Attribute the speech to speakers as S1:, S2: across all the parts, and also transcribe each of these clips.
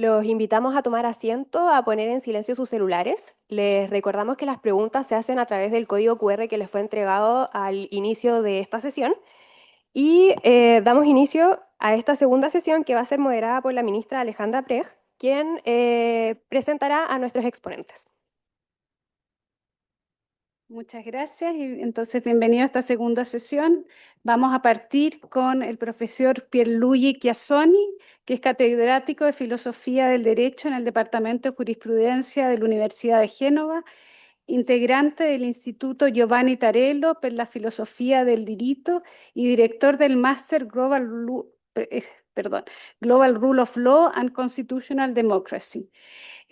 S1: Los invitamos a tomar asiento, a poner en silencio sus celulares. Les recordamos que las preguntas se hacen a través del código QR que les fue entregado al inicio de esta sesión. Y damos inicio a esta segunda sesión que va a ser moderada por la ministra Alejandra Prej, quien presentará a nuestros exponentes.
S2: Muchas gracias y entonces bienvenido a esta segunda sesión. Vamos a partir con el profesor Pierluigi Chiassoni, que es catedrático de Filosofía del Derecho en el Departamento de Jurisprudencia de la Universidad de Génova, integrante del Instituto Giovanni Tarello per la Filosofía del Diritto y director del Máster Global Rule of Law and Constitutional Democracy.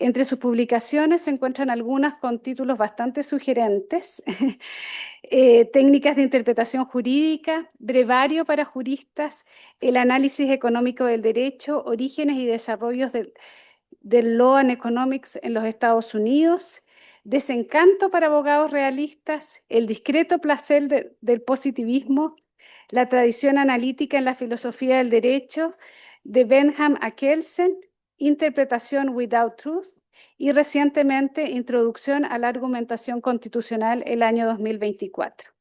S2: Entre sus publicaciones se encuentran algunas con títulos bastante sugerentes. Técnicas de interpretación jurídica, brevario para juristas, el análisis económico del derecho, orígenes y desarrollos del law and economics en los Estados Unidos, desencanto para abogados realistas, el discreto placer del positivismo, la tradición analítica en la filosofía del derecho de Benham a Kelsen, interpretación without truth y recientemente introducción a la argumentación constitucional el año 2024.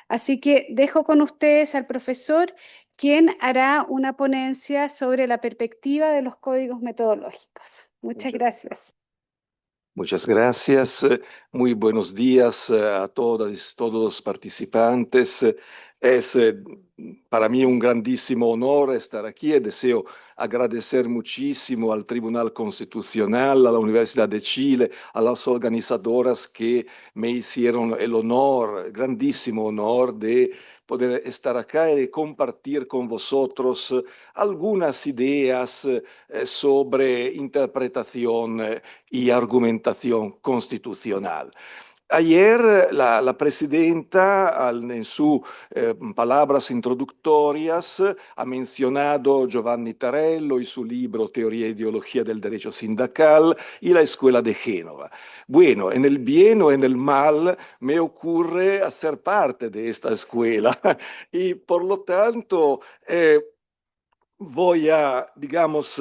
S2: Así que dejo con ustedes al profesor, quien hará una ponencia sobre la perspectiva de los códigos metodológicos. Muchas gracias.
S3: Muchas gracias. Muy buenos días a todas, todos los participantes. Es para mí un grandísimo honor estar aquí y deseo agradecer muchísimo al Tribunal Constitucional, a la Universidad de Chile, a las organizadoras que me hicieron el honor, grandísimo honor de poder estar acá y de compartir con vosotros algunas ideas sobre interpretación y argumentación constitucional. Ayer la presidenta en sus palabras introductorias ha mencionado Giovanni Tarello y su libro Teoría e Ideología del Derecho Sindical y la Escuela de Génova. Bueno, en el bien o en el mal me ocurre hacer parte de esta escuela y por lo tanto voy a, digamos,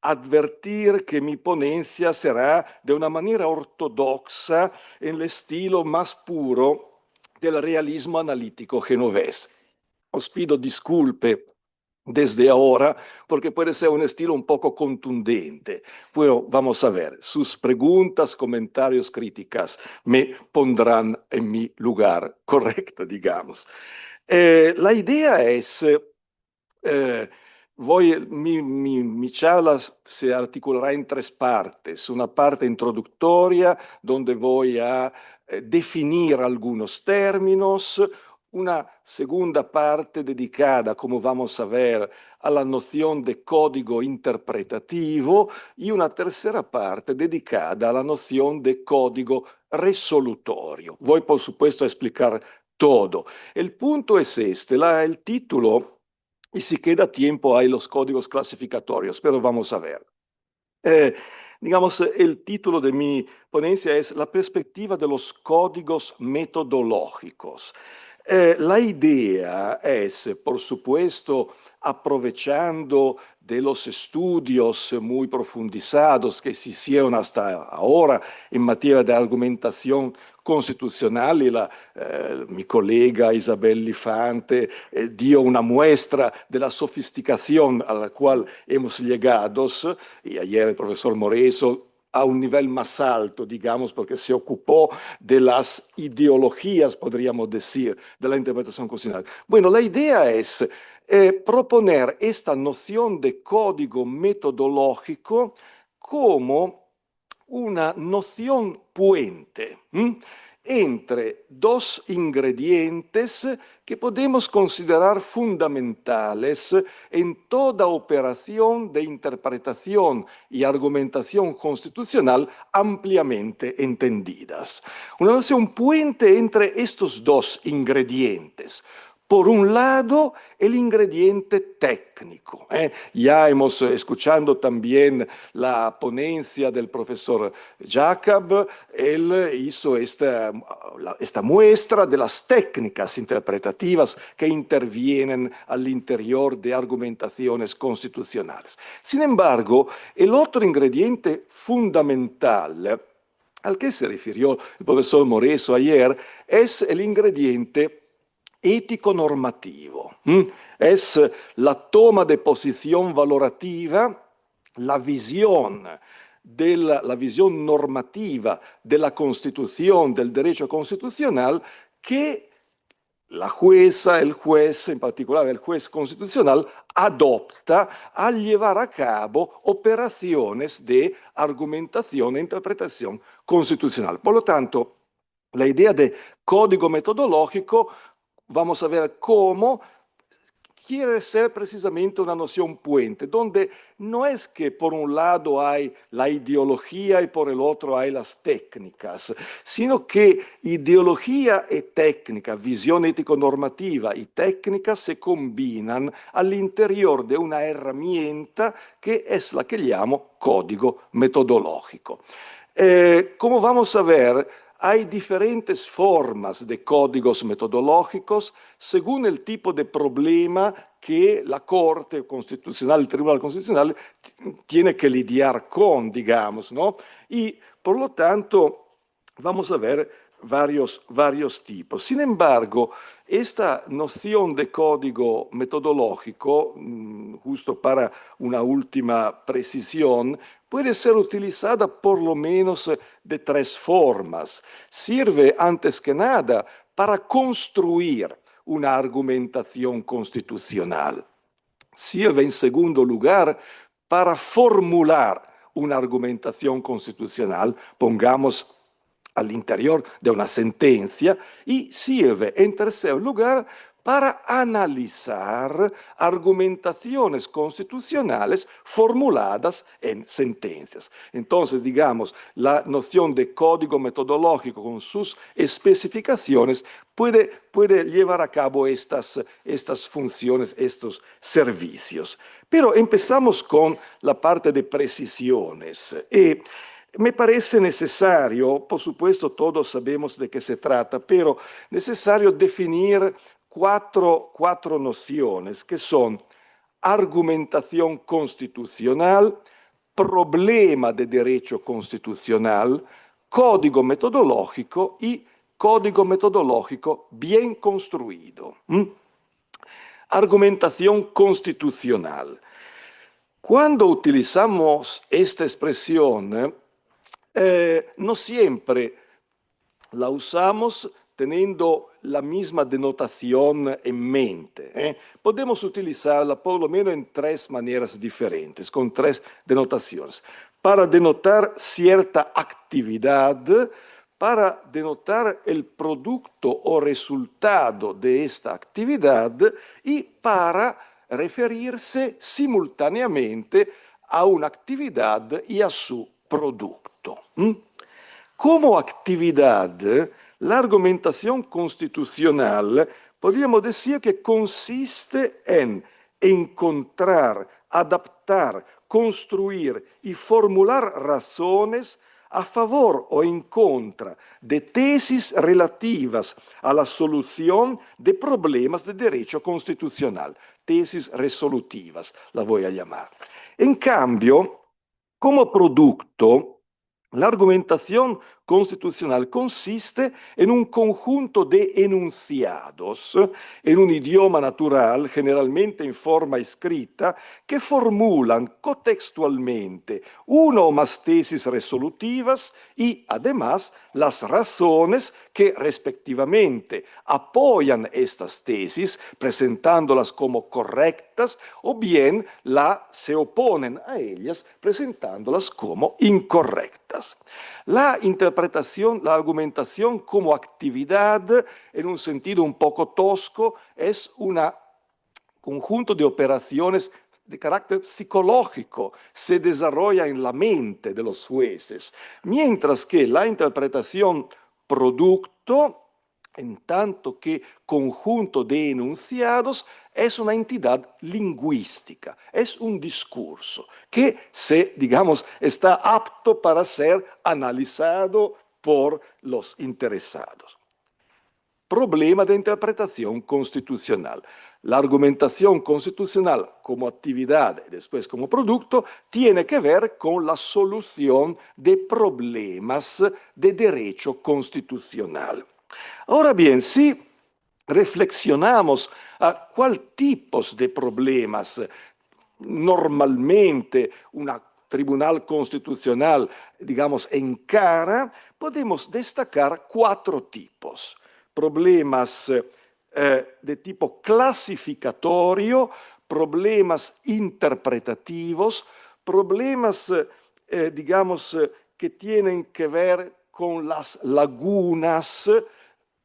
S3: advertir que mi ponencia será de una manera ortodoxa en el estilo más puro del realismo analítico genovés. Os pido disculpe desde ahora porque puede ser un estilo un poco contundente. Pero vamos a ver, sus preguntas, comentarios, críticas me pondrán en mi lugar correcto, digamos. La idea es... mi charla se articulará en tres partes. Una parte introductoria donde voy a definir algunos términos, una segunda parte dedicada, como vamos a ver, a la noción de código interpretativo y una tercera parte dedicada a la noción de código resolutorio. Voy, por supuesto, a explicar todo. El punto es este, el título. Y si queda tiempo hay los códigos clasificatorios, pero vamos a ver. Digamos, el título de mi ponencia es La perspectiva de los códigos metodológicos. La idea es, por supuesto, aprovechando de los estudios muy profundizados que se hicieron hasta ahora en materia de argumentación constitucional y mi colega Isabel Lifante dio una muestra de la sofisticación a la cual hemos llegado y ayer el profesor Moreso a un nivel más alto, digamos, porque se ocupó de las ideologías, podríamos decir, de la interpretación constitucional. Bueno, la idea es proponer esta noción de código metodológico como una noción puente entre dos ingredientes que podemos considerar fundamentales en toda operación de interpretación y argumentación constitucional ampliamente entendidas. Una noción puente entre estos dos ingredientes. Por un lado, el ingrediente técnico. Ya hemos escuchado también la ponencia del profesor Jacob. Él hizo esta muestra de las técnicas interpretativas que intervienen al interior de argumentaciones constitucionales. Sin embargo, el otro ingrediente fundamental al que se refirió el profesor Moreso ayer es el ingrediente ético-normativo. Es la toma de posición valorativa, la visión la visión normativa de la Constitución, del derecho constitucional, que la jueza, el juez, en particular el juez constitucional, adopta al llevar a cabo operaciones de argumentación e interpretación constitucional. Por lo tanto, la idea de código metodológico, vamos a ver cómo quiere ser precisamente una noción puente, donde no es que por un lado hay la ideología y por el otro hay las técnicas, sino que ideología y técnica, visión ético-normativa y técnica se combinan al interior de una herramienta que es la que llamo código metodológico. Como vamos a ver, hay diferentes formas de códigos metodológicos según el tipo de problema que la Corte Constitucional, el Tribunal Constitucional, tiene que lidiar con, digamos, ¿no? Y por lo tanto, vamos a ver varios tipos. Sin embargo, esta noción de código metodológico, justo para una última precisión, puede ser utilizada por lo menos de tres formas. Sirve antes que nada para construir una argumentación constitucional. Sirve en segundo lugar para formular una argumentación constitucional, pongamos al interior de una sentencia, y sirve en tercer lugar para analizar argumentaciones constitucionales formuladas en sentencias. Entonces, digamos, la noción de código metodológico con sus especificaciones puede llevar a cabo estas funciones, estos servicios. Pero empezamos con la parte de precisiones. Me parece necesario, por supuesto todos sabemos de qué se trata, pero necesario definir cuatro nociones que son argumentación constitucional, problema de derecho constitucional, código metodológico y código metodológico bien construido. Argumentación constitucional. Cuando utilizamos esta expresión, no siempre la usamos teniendo la misma denotación en mente. Podemos utilizarla por lo menos en tres maneras diferentes, con tres denotaciones. Para denotar cierta actividad, para denotar el producto o resultado de esta actividad y para referirse simultáneamente a una actividad y a su producto. Como actividad, la argumentación constitucional podríamos decir que consiste en encontrar, adaptar, construir y formular razones a favor o en contra de tesis relativas a la solución de problemas de derecho constitucional, tesis resolutivas, la voy a llamar. En cambio, como producto, la argumentación constitucional consiste en un conjunto de enunciados en un idioma natural, generalmente en forma escrita, que formulan cotextualmente una o más tesis resolutivas y, además, las razones que respectivamente apoyan estas tesis, presentándolas como correctas, o bien se oponen a ellas, presentándolas como incorrectas. La interpretación, la argumentación como actividad, en un sentido un poco tosco, es un conjunto de operaciones de carácter psicológico, se desarrolla en la mente de los jueces, mientras que la interpretación producto en tanto que conjunto de enunciados, es una entidad lingüística, es un discurso que digamos, está apto para ser analizado por los interesados. Problema de interpretación constitucional. La argumentación constitucional como actividad y después como producto tiene que ver con la solución de problemas de derecho constitucional. Ahora bien, si reflexionamos a cuál tipos de problemas normalmente una tribunal constitucional, digamos, encara, podemos destacar 4 tipos. Problemas de tipo clasificatorio, problemas interpretativos, problemas, digamos, que tienen que ver con las lagunas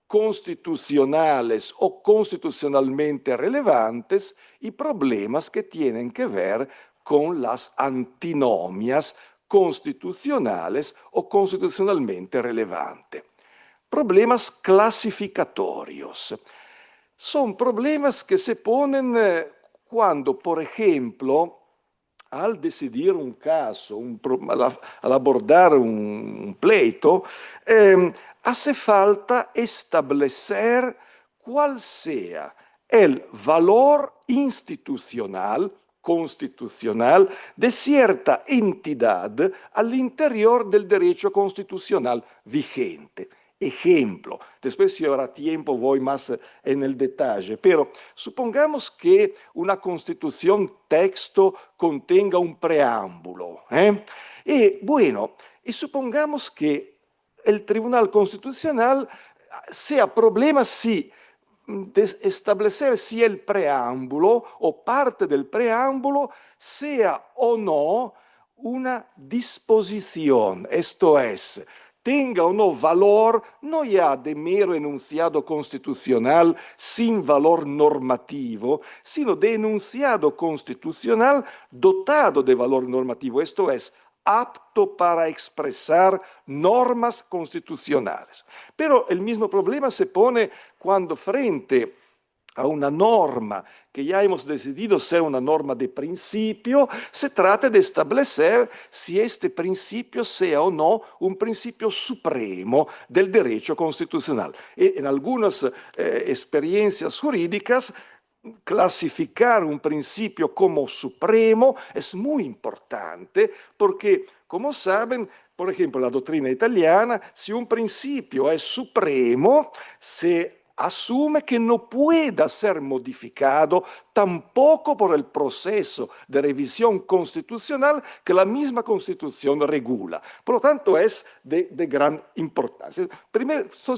S3: constitucionales o constitucionalmente relevantes y problemas que tienen que ver con las antinomias constitucionales o constitucionalmente relevantes. Problemas clasificatorios. Son problemas que se ponen cuando, por ejemplo, al decidir un caso, al abordar un pleito, hace falta establecer cuál sea el valor institucional, constitucional, de cierta entidad al interior del derecho constitucional vigente. Ejemplo, después si habrá tiempo voy más en el detalle, pero supongamos que una constitución texto contenga un preámbulo. Y bueno, y supongamos que el Tribunal Constitucional sea problema si establecer si el preámbulo o parte del preámbulo sea o no una disposición, esto es, tenga o no valor, no ya de mero enunciado constitucional sin valor normativo, sino de enunciado constitucional dotado de valor normativo, esto es, apto para expresar normas constitucionales. Pero el mismo problema se pone cuando frente a una norma que ya hemos decidido ser una norma de principio, se trata de establecer si este principio sea o no un principio supremo del derecho constitucional. En algunas experiencias jurídicas, clasificar un principio como supremo es muy importante porque, como saben, por ejemplo, la doctrina italiana, si un principio es supremo, se asume que no pueda ser modificado tampoco por el proceso de revisión constitucional que la misma Constitución regula. Por lo tanto, es de gran importancia. Primero, son,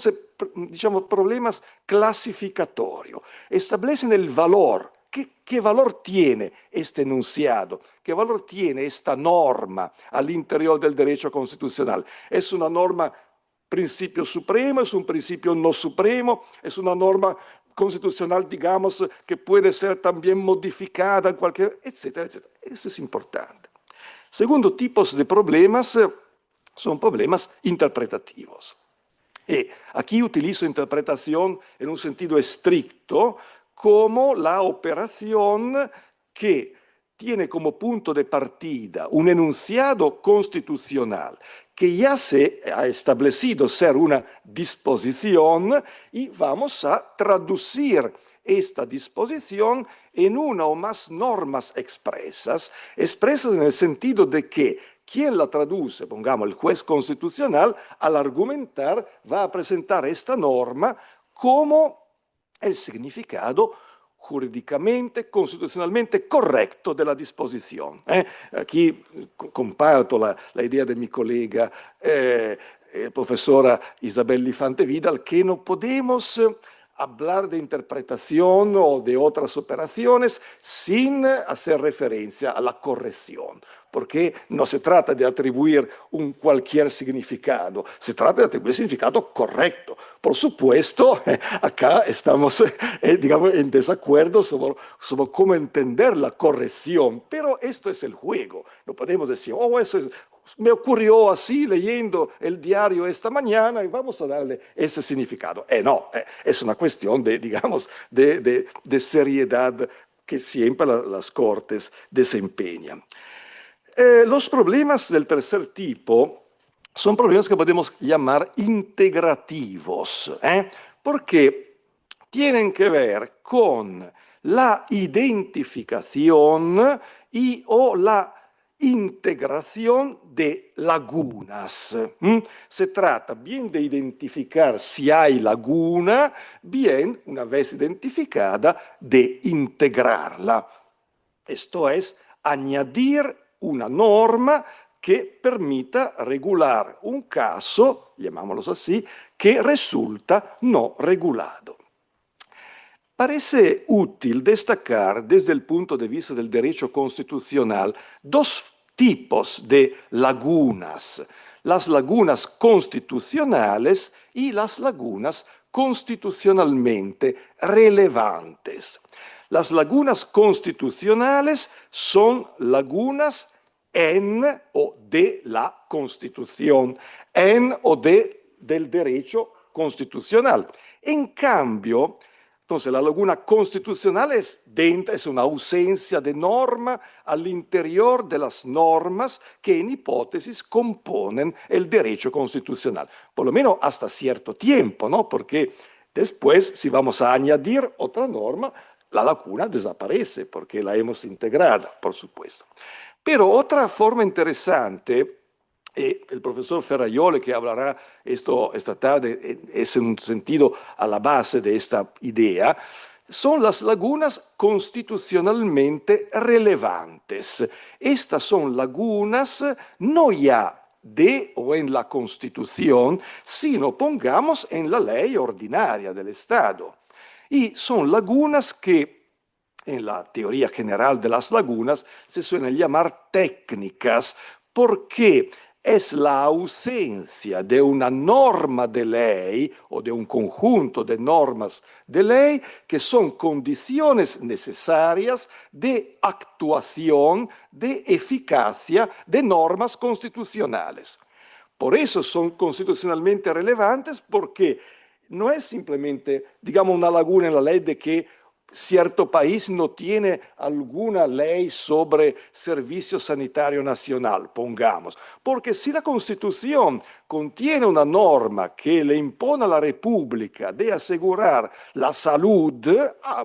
S3: digamos, problemas clasificatorios. Establecen el valor. ¿Qué valor tiene este enunciado? ¿Qué valor tiene esta norma al interior del derecho constitucional? ¿Es una norma principio supremo, es un principio no supremo, es una norma constitucional, digamos, que puede ser también modificada, etcétera, etcétera? Eso es importante. Segundo tipo de problemas son problemas interpretativos. Y aquí utilizo interpretación en un sentido estricto como la operación que tiene como punto de partida un enunciado constitucional que ya se ha establecido ser una disposición y vamos a traducir esta disposición en una o más normas expresas en el sentido de que quien la traduce, pongamos el juez constitucional, al argumentar va a presentar esta norma como el significado jurídicamente, constitucionalmente correcto de la disposición. Aquí comparto la idea de mi colega profesora Isabel Lifante Vidal, que no podemos hablar de interpretación o de otras operaciones sin hacer referencia a la corrección. porque no se trata de atribuir un cualquier significado, se trata de atribuir significado correcto. Por supuesto, acá estamos, digamos, en desacuerdo sobre cómo entender la corrección, pero esto es el juego. No podemos decir, oh, me ocurrió así leyendo el diario esta mañana y vamos a darle ese significado. No, es una cuestión de, digamos, de seriedad que siempre las cortes desempeñan. Los problemas del tercer tipo son problemas que podemos llamar integrativos, porque tienen que ver con la identificación y o la integración de lagunas. Se trata bien de identificar si hay laguna, bien, una vez identificada, de integrarla. Esto es, añadir una norma que permita regular un caso, llamámoslo así, que resulta no regulado. Parece útil destacar desde el punto de vista del derecho constitucional dos tipos de lagunas: las lagunas constitucionales y las lagunas constitucionalmente relevantes. Las lagunas constitucionales son lagunas en o de la Constitución, en o del derecho constitucional. En cambio, entonces, la laguna constitucional es una ausencia de norma al interior de las normas que en hipótesis componen el derecho constitucional, por lo menos hasta cierto tiempo, ¿no? Porque después, si vamos a añadir otra norma, la laguna desaparece porque la hemos integrada, por supuesto. Pero otra forma interesante, el profesor Ferraioli, que hablará esta tarde, es en un sentido a la base de esta idea, son las lagunas constitucionalmente relevantes. Estas son lagunas no ya de o en la Constitución, sino, pongamos, en la ley ordinaria del Estado. Y son lagunas que en la teoría general de las lagunas se suelen llamar técnicas porque es la ausencia de una norma de ley o de un conjunto de normas de ley que son condiciones necesarias de actuación, de eficacia de normas constitucionales. Por eso son constitucionalmente relevantes, porque no es simplemente, digamos, una laguna en la ley de que cierto país no tiene alguna ley sobre servicio sanitario nacional, pongamos. Porque si la Constitución contiene una norma que le impone a la República de asegurar la salud,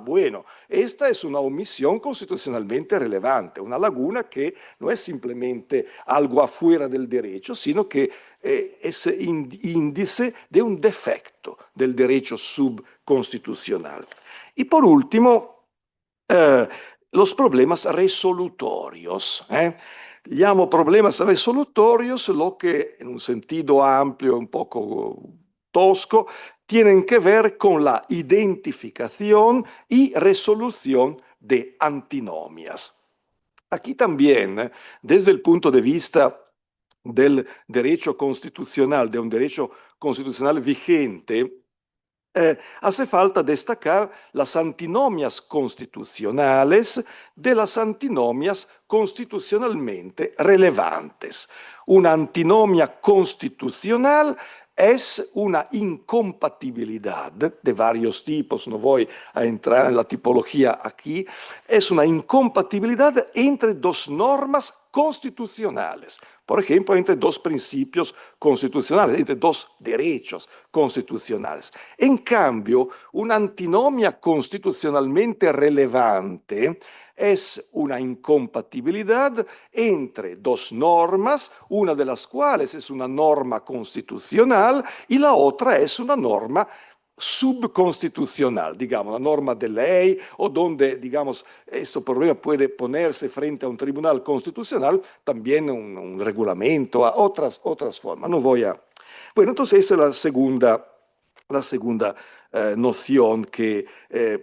S3: bueno, esta es una omisión constitucionalmente relevante, una laguna que no es simplemente algo afuera del derecho, sino que es índice de un defecto del derecho subconstitucional. Y por último, los problemas resolutorios. Llamo problemas resolutorios lo que en un sentido amplio, un poco tosco, tienen que ver con la identificación y resolución de antinomias. Aquí también, desde el punto de vista del derecho constitucional, de un derecho constitucional vigente, hace falta destacar las antinomias constitucionales de las antinomias constitucionalmente relevantes. Una antinomia constitucional es una incompatibilidad de varios tipos, no voy a entrar en la tipología aquí, es una incompatibilidad entre dos normas constitucionales. Por ejemplo, entre dos principios constitucionales, entre dos derechos constitucionales. En cambio, una antinomia constitucionalmente relevante es una incompatibilidad entre dos normas, una de las cuales es una norma constitucional y la otra es una norma subconstitucional, digamos, una norma de ley, o donde, digamos, este problema puede ponerse frente a un tribunal constitucional, también un regulamento, a otras formas. No voy a... Bueno, entonces esa es la segunda noción, que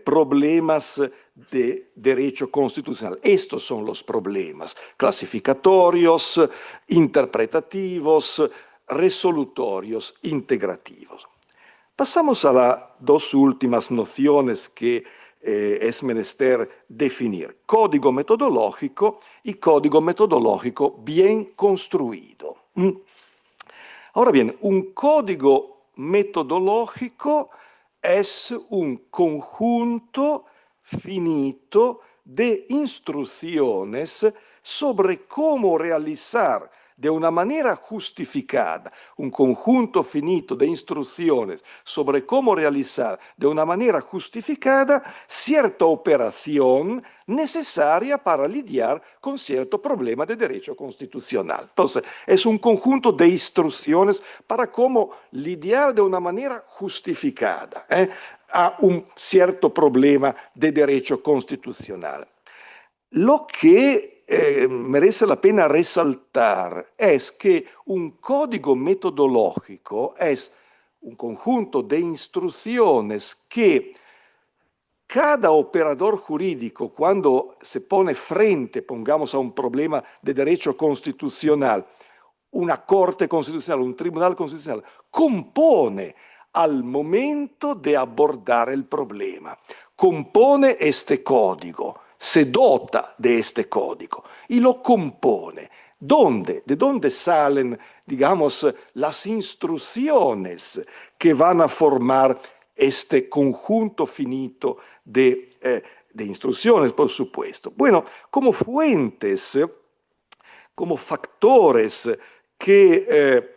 S3: problemas de derecho constitucional. Estos son los problemas clasificatorios, interpretativos, resolutorios, integrativos. Pasamos a las dos últimas nociones que es menester definir: código metodológico y código metodológico bien construido. Ahora bien, un código metodológico es un conjunto finito de instrucciones sobre cómo realizar de una manera justificada, un conjunto finito de instrucciones sobre cómo realizar de una manera justificada cierta operación necesaria para lidiar con cierto problema de derecho constitucional. Entonces, es un conjunto de instrucciones para cómo lidiar de una manera justificada a un cierto problema de derecho constitucional. Lo que merece la pena resaltar es que un código metodológico es un conjunto de instrucciones que cada operador jurídico, cuando se pone frente, pongamos, a un problema de derecho constitucional, una corte constitucional, un tribunal constitucional, compone al momento de abordar el problema, compone este código, se dota de este código y lo compone. ¿Dónde? ¿De dónde salen, digamos, las instrucciones que van a formar este conjunto finito de instrucciones, por supuesto? Bueno, como fuentes, como factores que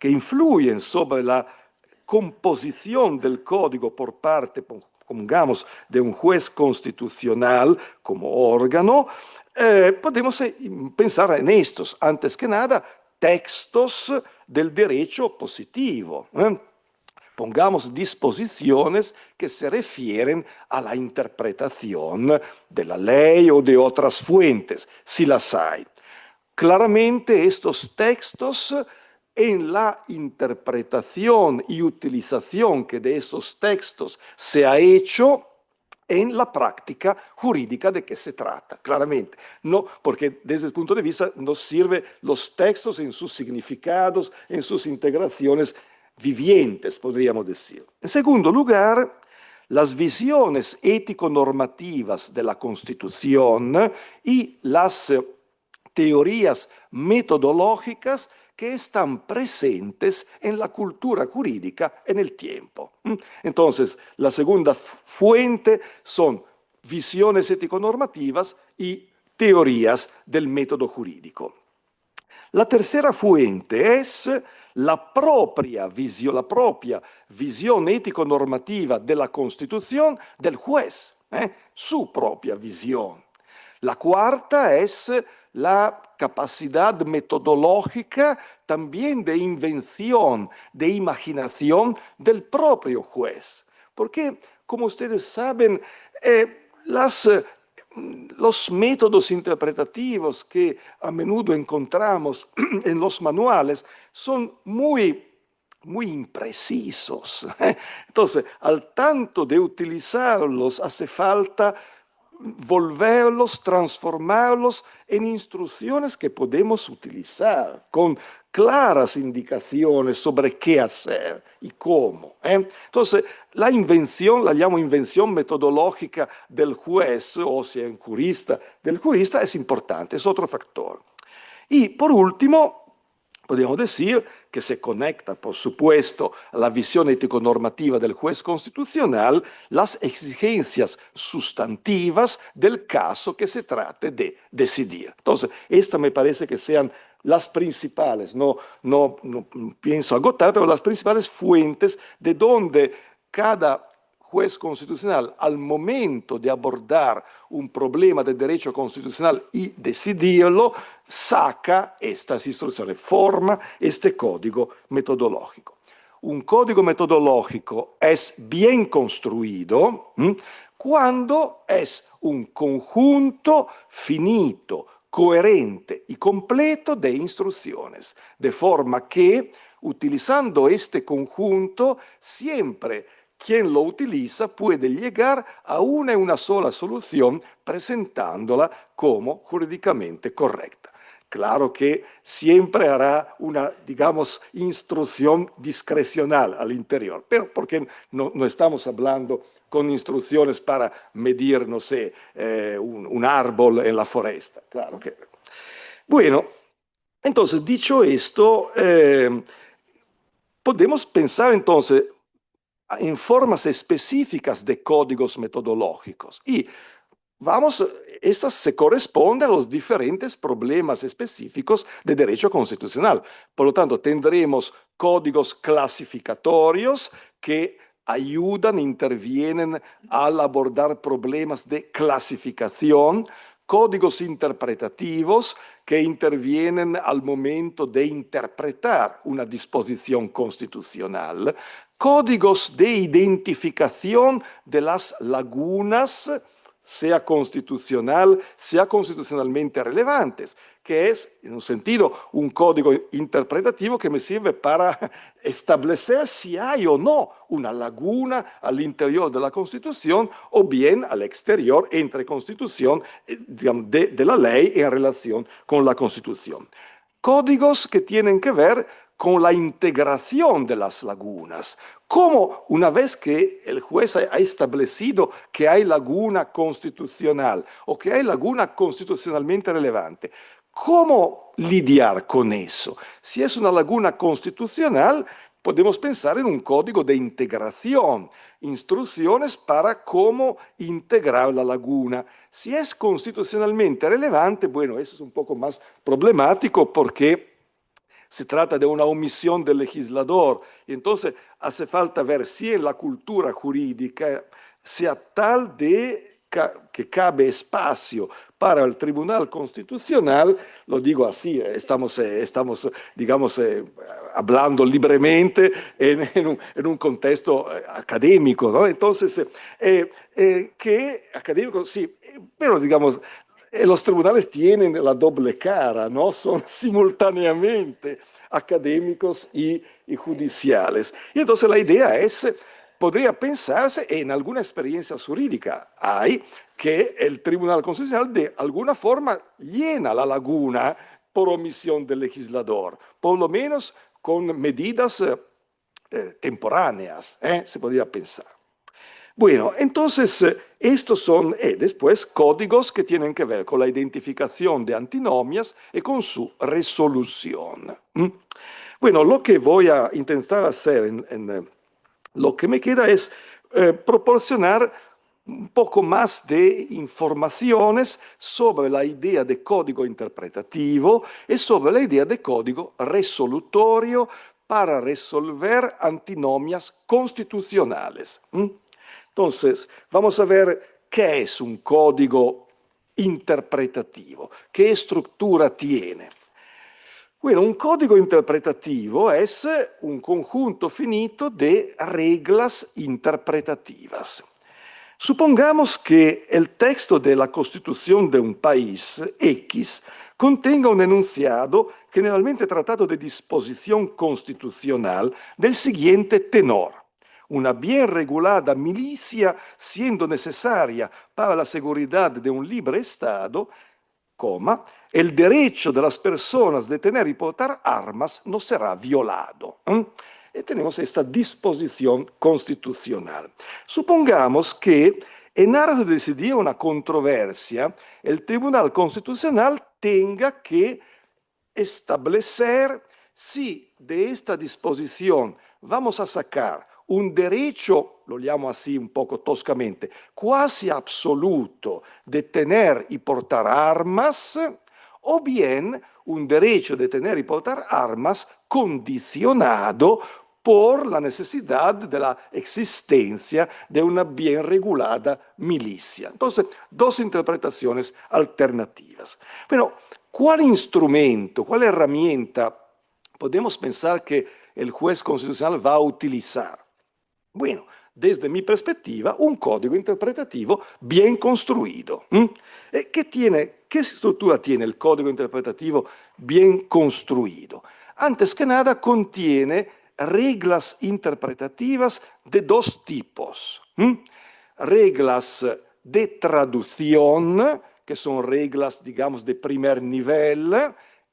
S3: influyen sobre la composición del código por parte, pongamos, de un juez constitucional como órgano, podemos pensar en estos, antes que nada, textos del derecho positivo. Pongamos disposiciones que se refieren a la interpretación de la ley o de otras fuentes, si las hay. Claramente estos textos, en la interpretación y utilización que de esos textos se ha hecho en la práctica jurídica de qué se trata, claramente. No, porque desde el punto de vista nos sirve los textos en sus significados, en sus integraciones vivientes, podríamos decir. En segundo lugar, las visiones ético-normativas de la Constitución y las teorías metodológicas que están presentes en la cultura jurídica en el tiempo. Entonces, la segunda fuente son visiones ético-normativas y teorías del método jurídico. La tercera fuente es la propia visión ético-normativa de la Constitución del juez, su propia visión. La cuarta es la capacidad metodológica también de invención, de imaginación del propio juez. Porque, como ustedes saben, los métodos interpretativos que a menudo encontramos en los manuales son muy imprecisos. Entonces, al tanto de utilizarlos, hace falta volverlos, transformarlos en instrucciones que podemos utilizar con claras indicaciones sobre qué hacer y cómo. Entonces, la invención, la llamo invención metodológica del juez, o sea, un jurista, del jurista, es importante, es otro factor. Y por último, podríamos decir que se conecta, por supuesto, a la visión ético-normativa del juez constitucional, las exigencias sustantivas del caso que se trate de decidir. Entonces, estas me parece que sean las principales, no pienso agotar, pero las principales fuentes de donde cada juez constitucional, al momento de abordar un problema de derecho constitucional y decidirlo, saca estas instrucciones, forma este código metodológico. Un código metodológico es bien construido cuando es un conjunto finito, coherente y completo de instrucciones, de forma que, utilizando este conjunto, siempre quien lo utiliza puede llegar a una y una sola solución presentándola como jurídicamente correcta. Claro que siempre hará una, digamos, instrucción discrecional al interior, pero porque no estamos hablando con instrucciones para medir, no sé, un árbol en la foresta. Claro que... Bueno, entonces, dicho esto, podemos pensar entonces en formas específicas de códigos metodológicos y estas se corresponden a los diferentes problemas específicos de derecho constitucional. Por lo tanto, tendremos códigos clasificatorios que ayudan, intervienen al abordar problemas de clasificación, códigos interpretativos que intervienen al momento de interpretar una disposición constitucional, códigos de identificación de las lagunas, sea constitucionalmente relevantes, que es, en un sentido, un código interpretativo que me sirve para establecer si hay o no una laguna al interior de la Constitución o bien al exterior entre Constitución, digamos, de la ley en relación con la Constitución. Códigos que tienen que ver con la integración de las lagunas. Cómo, una vez que el juez ha establecido que hay laguna constitucional o que hay laguna constitucionalmente relevante, ¿cómo lidiar con eso? Si es una laguna constitucional, podemos pensar en un código de integración, instrucciones para cómo integrar la laguna. Si es constitucionalmente relevante, bueno, eso es un poco más problemático porque se trata de una omisión del legislador. Y entonces hace falta ver si en la cultura jurídica sea tal que cabe espacio para el Tribunal Constitucional, lo digo así, estamos digamos, hablando libremente en un contexto académico, ¿no? Entonces, que académico, sí, pero digamos, los tribunales tienen la doble cara, ¿no? Son simultáneamente académicos y judiciales. Y entonces la idea es, podría pensarse en alguna experiencia jurídica. Hay que el Tribunal Constitucional de alguna forma llena la laguna por omisión del legislador, por lo menos con medidas temporáneas, se podría pensar. Bueno, entonces estos son después códigos que tienen que ver con la identificación de antinomias y con su resolución. Bueno, lo que voy a intentar hacer lo que me queda es proporcionar un poco más de informaciones sobre la idea de código interpretativo y sobre la idea de código resolutorio para resolver antinomias constitucionales. Entonces, vamos a ver qué es un código interpretativo, qué estructura tiene. Bueno, un código interpretativo es un conjunto finito de reglas interpretativas. Supongamos que el texto de la Constitución de un país X contenga un enunciado generalmente tratado de disposición constitucional del siguiente tenor. Una bien regulada milicia, siendo necesaria para la seguridad de un libre Estado, el derecho de las personas de tener y portar armas no será violado. Y tenemos esta disposición constitucional. Supongamos que en aras de decidir una controversia, el Tribunal Constitucional tenga que establecer si de esta disposición vamos a sacar un derecho, lo llamo así un poco toscamente, quasi absoluto de tener y portar armas, o bien un derecho de tener y portar armas condicionado por la necesidad de la existencia de una bien regulada milicia. Entonces, dos interpretaciones alternativas. Bueno, ¿cuál instrumento, cuál herramienta podemos pensar que el juez constitucional va a utilizar? Bueno, desde mi perspectiva, un código interpretativo bien construido. ¿Qué estructura tiene el código interpretativo bien construido? Antes que nada, contiene reglas interpretativas de dos tipos. Reglas de traducción, que son reglas, digamos, de primer nivel,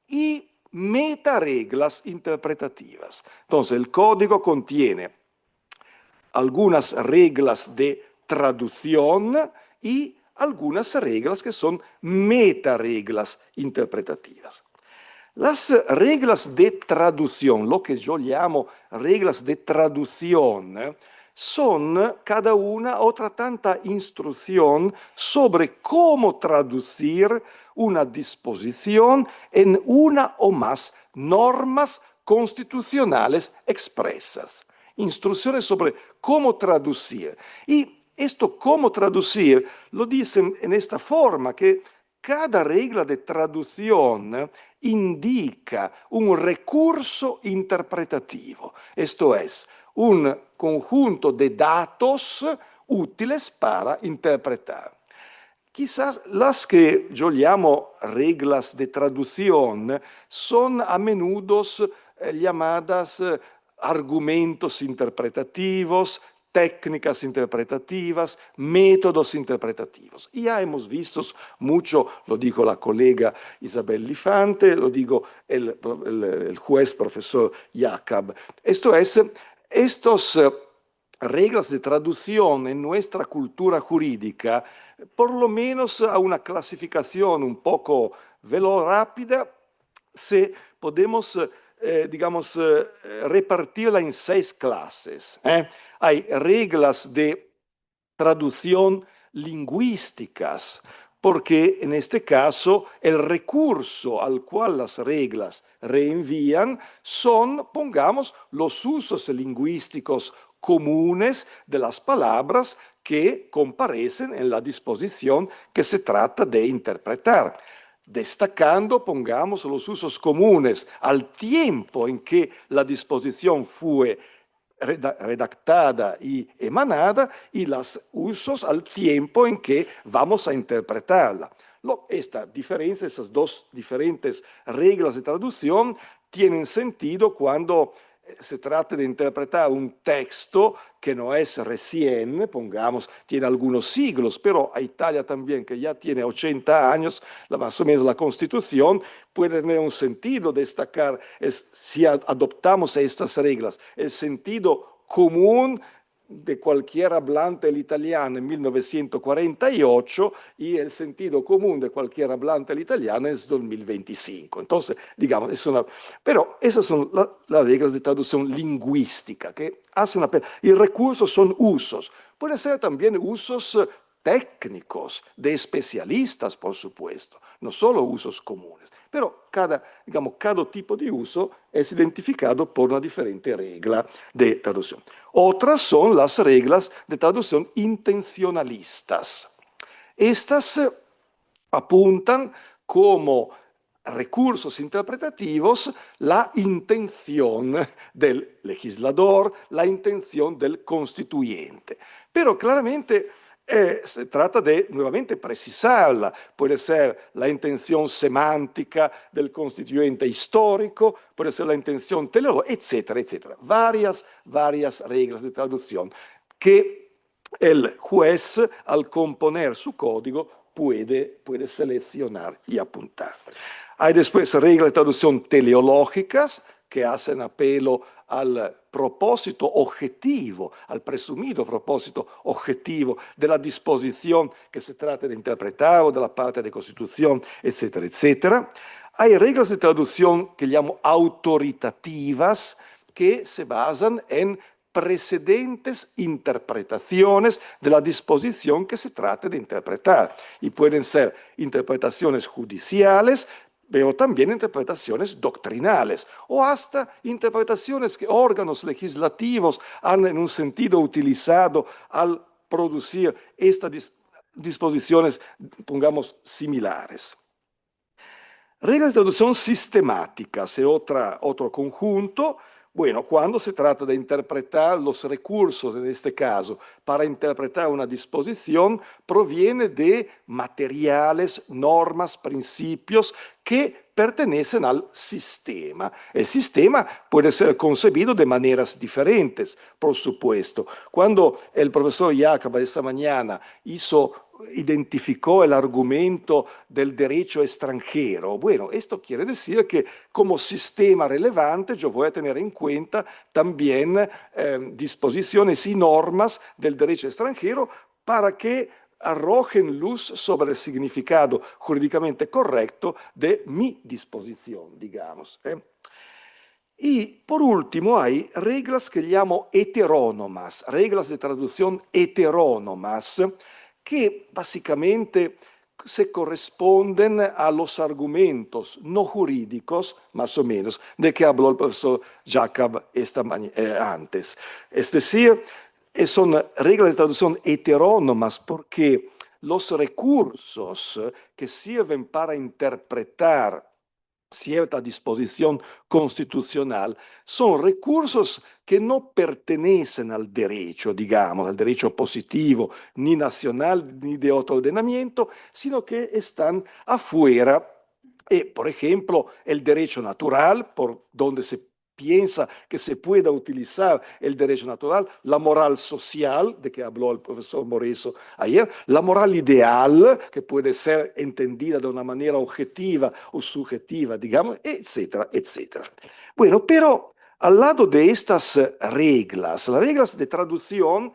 S3: y metareglas interpretativas. Entonces, el código contiene algunas reglas de traducción y algunas reglas que son metareglas interpretativas. Las reglas de traducción, lo que yo llamo reglas de traducción, son cada una otra tanta instrucción sobre cómo traducir una disposición en una o más normas constitucionales expresas. Instrucciones sobre cómo traducir. Y esto cómo traducir lo dicen en esta forma, que cada regla de traducción indica un recurso interpretativo, esto es, un conjunto de datos útiles para interpretar. Quizás las que yo llamo reglas de traducción son a menudo llamadas argumentos interpretativos, técnicas interpretativas, métodos interpretativos. Y ya hemos visto mucho, lo dijo la colega Isabel Lifante, lo dijo el juez profesor Jacob. Esto es, estos reglas de traducción en nuestra cultura jurídica, por lo menos a una clasificación un poco veloz, rápida, se podemos, digamos, repartirla en 6 clases. Hay reglas de traducción lingüísticas, porque en este caso el recurso al cual las reglas reenvían son, pongamos, los usos lingüísticos comunes de las palabras que comparecen en la disposición que se trata de interpretar, destacando, pongamos, los usos comunes al tiempo en que la disposición fue redactada y emanada y los usos al tiempo en que vamos a interpretarla. Esta diferencia, esas dos diferentes reglas de traducción tienen sentido cuando se trata de interpretar un texto que no es recién, pongamos, tiene algunos siglos, pero a Italia también, que ya tiene 80 años, más o menos la Constitución, puede tener un sentido destacar, si adoptamos estas reglas, el sentido común de cualquier hablante del italiano en 1948 y el sentido común de cualquier hablante del italiano en 2025. Entonces, digamos, pero esas son las reglas de traducción lingüística que hacen la pena. Y recursos son usos. Pueden ser también usos técnicos de especialistas, por supuesto, no solo usos comunes. Pero cada tipo de uso es identificado por una diferente regla de traducción. Otras son las reglas de traducción intencionalistas. Estas apuntan como recursos interpretativos la intención del legislador, la intención del constituyente. Pero claramente se trata de nuevamente precisarla. Puede ser la intención semántica del constituyente histórico, puede ser la intención teleológica, etcétera, etcétera. Varias reglas de traducción que el juez, al componer su código, puede seleccionar y apuntar. Hay después reglas de traducción teleológicas que hacen apelo al propósito objetivo, al presumido propósito objetivo de la disposición que se trata de interpretar o de la parte de constitución, etcétera, etcétera. Hay reglas de traducción que llamo autoritativas, que se basan en precedentes interpretaciones de la disposición que se trata de interpretar. Y pueden ser interpretaciones judiciales, pero también interpretaciones doctrinales o hasta interpretaciones que órganos legislativos han en un sentido utilizado al producir estas disposiciones, pongamos, similares. Reglas de traducción sistemáticas es otro conjunto. Bueno, cuando se trata de interpretar los recursos, en este caso, para interpretar una disposición, proviene de materiales, normas, principios que pertenecen al sistema. El sistema puede ser concebido de maneras diferentes, por supuesto. Cuando el profesor Jacob esta mañana identificó el argumento del derecho extranjero. Bueno, esto quiere decir que como sistema relevante yo voy a tener en cuenta también disposiciones y normas del derecho extranjero para que arrojen luz sobre el significado jurídicamente correcto de mi disposición, digamos. Y por último hay reglas que llamo heterónomas, reglas de traducción heterónomas, que básicamente se corresponden a los argumentos no jurídicos, más o menos, de que habló el profesor Jacob antes. Es decir, son reglas de traducción heterónomas porque los recursos que sirven para interpretar cierta disposición constitucional son recursos que no pertenecen al derecho, digamos, al derecho positivo, ni nacional, ni de otro ordenamiento, sino que están afuera. Por ejemplo, el derecho natural, por donde se piensa que se pueda utilizar el derecho natural, la moral social, de que habló el profesor Moreso ayer, la moral ideal, que puede ser entendida de una manera objetiva o subjetiva, digamos, etcétera, etcétera. Bueno, pero al lado de estas reglas, las reglas de traducción,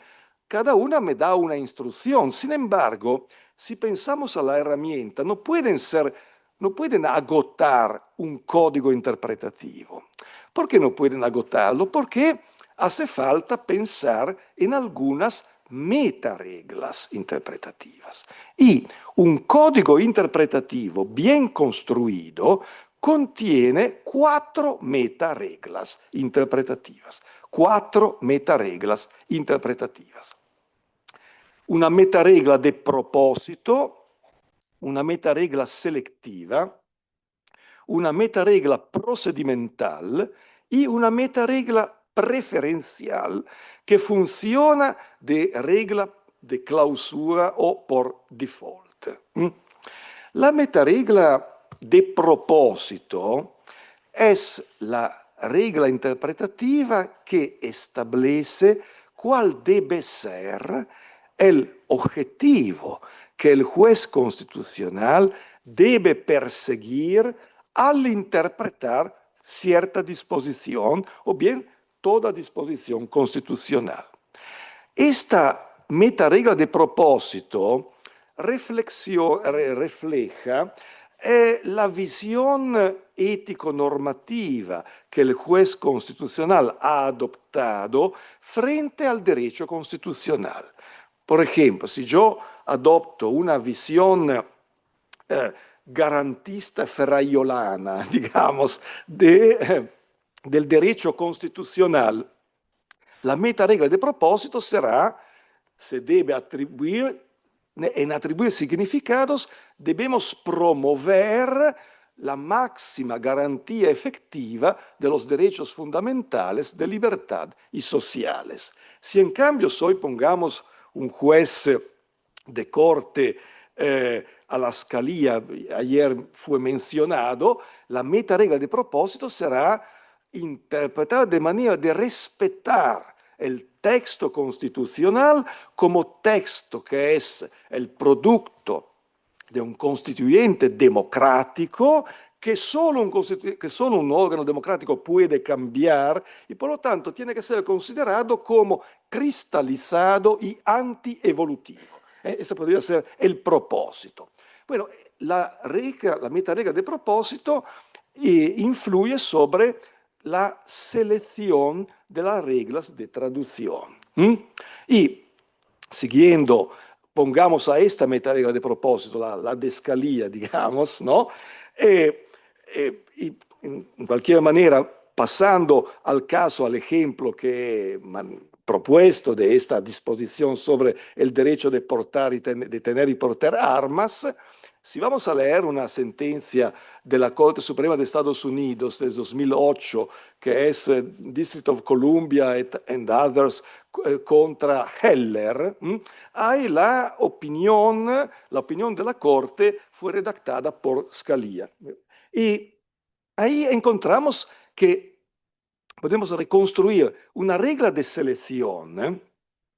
S3: cada una me da una instrucción. Sin embargo, si pensamos a la herramienta, no pueden agotar un código interpretativo. ¿Por qué no pueden agotarlo? Porque hace falta pensar en algunas metareglas interpretativas. Y un código interpretativo bien construido contiene 4 metareglas interpretativas. 4 metareglas interpretativas. Una metaregla de propósito, una metaregla selectiva, una metaregla procedimental y una metaregla preferencial que funciona de regla de clausura o por default. La metaregla de propósito es la regla interpretativa que establece cuál debe ser el objetivo que el juez constitucional debe perseguir al interpretar cierta disposición o bien toda disposición constitucional. Esta metaregla de propósito refleja la visión ético-normativa que el juez constitucional ha adoptado frente al derecho constitucional. Por ejemplo, si yo adopto una visión garantista ferraiolana, digamos, del derecho constitucional, la metaregla de propósito será, se debe atribuir, en atribuir significados, debemos promover la máxima garantía efectiva de los derechos fundamentales de libertad y sociales. Si en cambio soy, pongamos, un juez de corte a la Scalia, ayer fue mencionado, la metaregla de propósito será interpretada de manera de respetar el texto constitucional como texto que es el producto de un constituyente democrático que solo un órgano democrático puede cambiar y por lo tanto tiene que ser considerado como cristalizado y antievolutivo. Este podría ser el propósito. Bueno, la metaregla de propósito influye sobre la selección de las reglas de traducción. Y siguiendo, pongamos a esta metaregla de propósito, la de Scalia, digamos, ¿no? Y en cualquier manera, pasando al caso, al ejemplo que propuesto de esta disposición sobre el derecho de portar y de tener y portar armas, si vamos a leer una sentencia de la Corte Suprema de Estados Unidos del 2008, que es District of Columbia and Others contra Heller, hay la opinión de la Corte fue redactada por Scalia. Y ahí encontramos que podemos reconstruir una regla de selección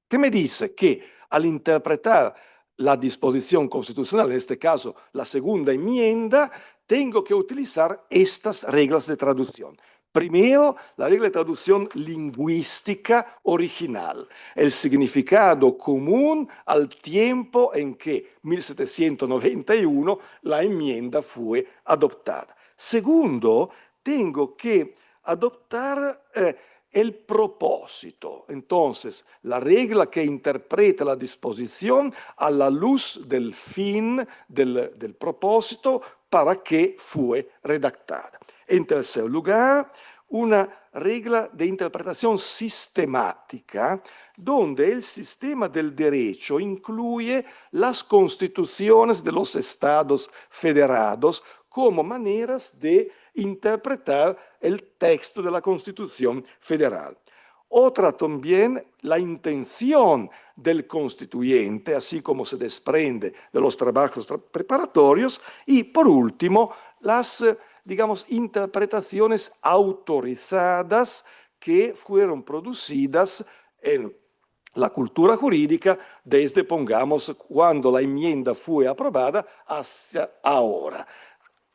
S3: que me dice que al interpretar la disposición constitucional, en este caso la segunda enmienda, tengo que utilizar estas reglas de traducción. Primero, la regla de traducción lingüística original, el significado común al tiempo en que 1791 la enmienda fue adoptada. Segundo, tengo que adoptar el propósito. Entonces, la regla que interpreta la disposición a la luz del fin del propósito para que fue redactada. En tercer lugar, una regla de interpretación sistemática donde el sistema del derecho incluye las constituciones de los estados federados como maneras de interpretar el texto de la Constitución Federal. Otra también la intención del constituyente, así como se desprende de los trabajos preparatorios. Y por último, las, digamos, interpretaciones autorizadas que fueron producidas en la cultura jurídica desde, pongamos, cuando la enmienda fue aprobada hasta ahora,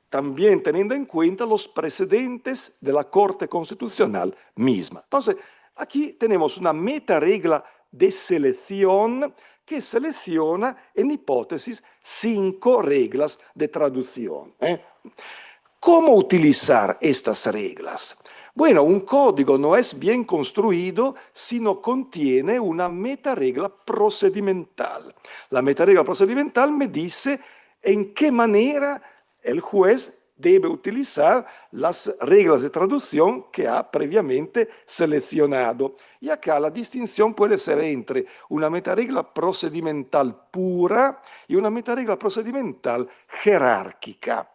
S3: también teniendo en cuenta los precedentes de la Corte Constitucional misma. Entonces, aquí tenemos una metaregla de selección que selecciona, en hipótesis, 5 reglas de traducción. ¿Cómo utilizar estas reglas? Bueno, un código no es bien construido si no contiene una metaregla procedimental. La metaregla procedimental me dice en qué manera el juez debe utilizar las reglas de traducción que ha previamente seleccionado. Y acá la distinción puede ser entre una metaregla procedimental pura y una metaregla procedimental jerárquica.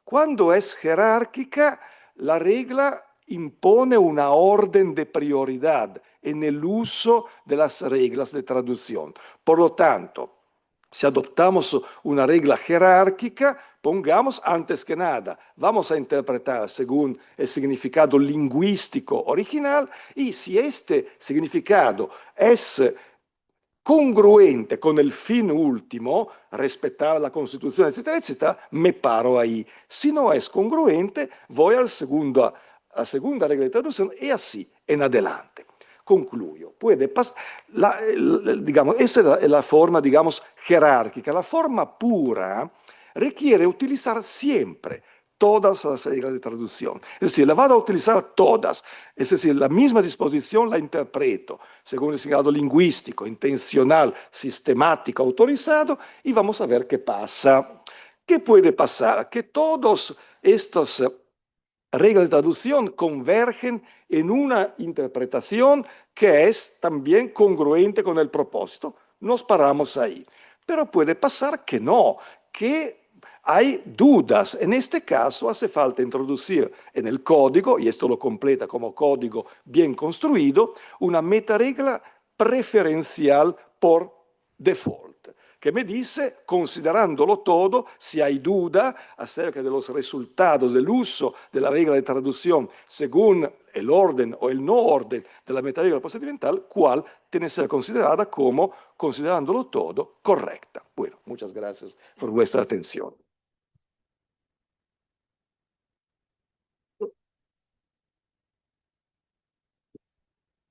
S3: Cuando es jerárquica, la regla impone una orden de prioridad en el uso de las reglas de traducción. Por lo tanto, si adoptamos una regla jerárquica, pongamos antes que nada, vamos a interpretar según el significado lingüístico original, y si este significado es congruente con el fin último, respetar la Constitución, etcétera, etcétera, me paro ahí. Si no es congruente, voy a la segunda regla de traducción y así en adelante. Concluyo. Puede pasar, digamos, esa es la forma, digamos, jerárquica. La forma pura requiere utilizar siempre todas las reglas de traducción. Es decir, la voy a utilizar todas. Es decir, la misma disposición la interpreto según el significado lingüístico, intencional, sistemático, autorizado, y vamos a ver qué pasa. ¿Qué puede pasar? Que todos estos reglas de traducción convergen en una interpretación que es también congruente con el propósito. Nos paramos ahí. Pero puede pasar que no, que hay dudas. En este caso hace falta introducir en el código, y esto lo completa como código bien construido, una metaregla preferencial por default, que me dice, considerándolo todo, si hay duda acerca de los resultados del uso de la regla de traducción según el orden o el no orden de la metaregla procedimental, cuál tiene que ser considerada como, considerándolo todo, correcta. Bueno, muchas gracias por vuestra atención.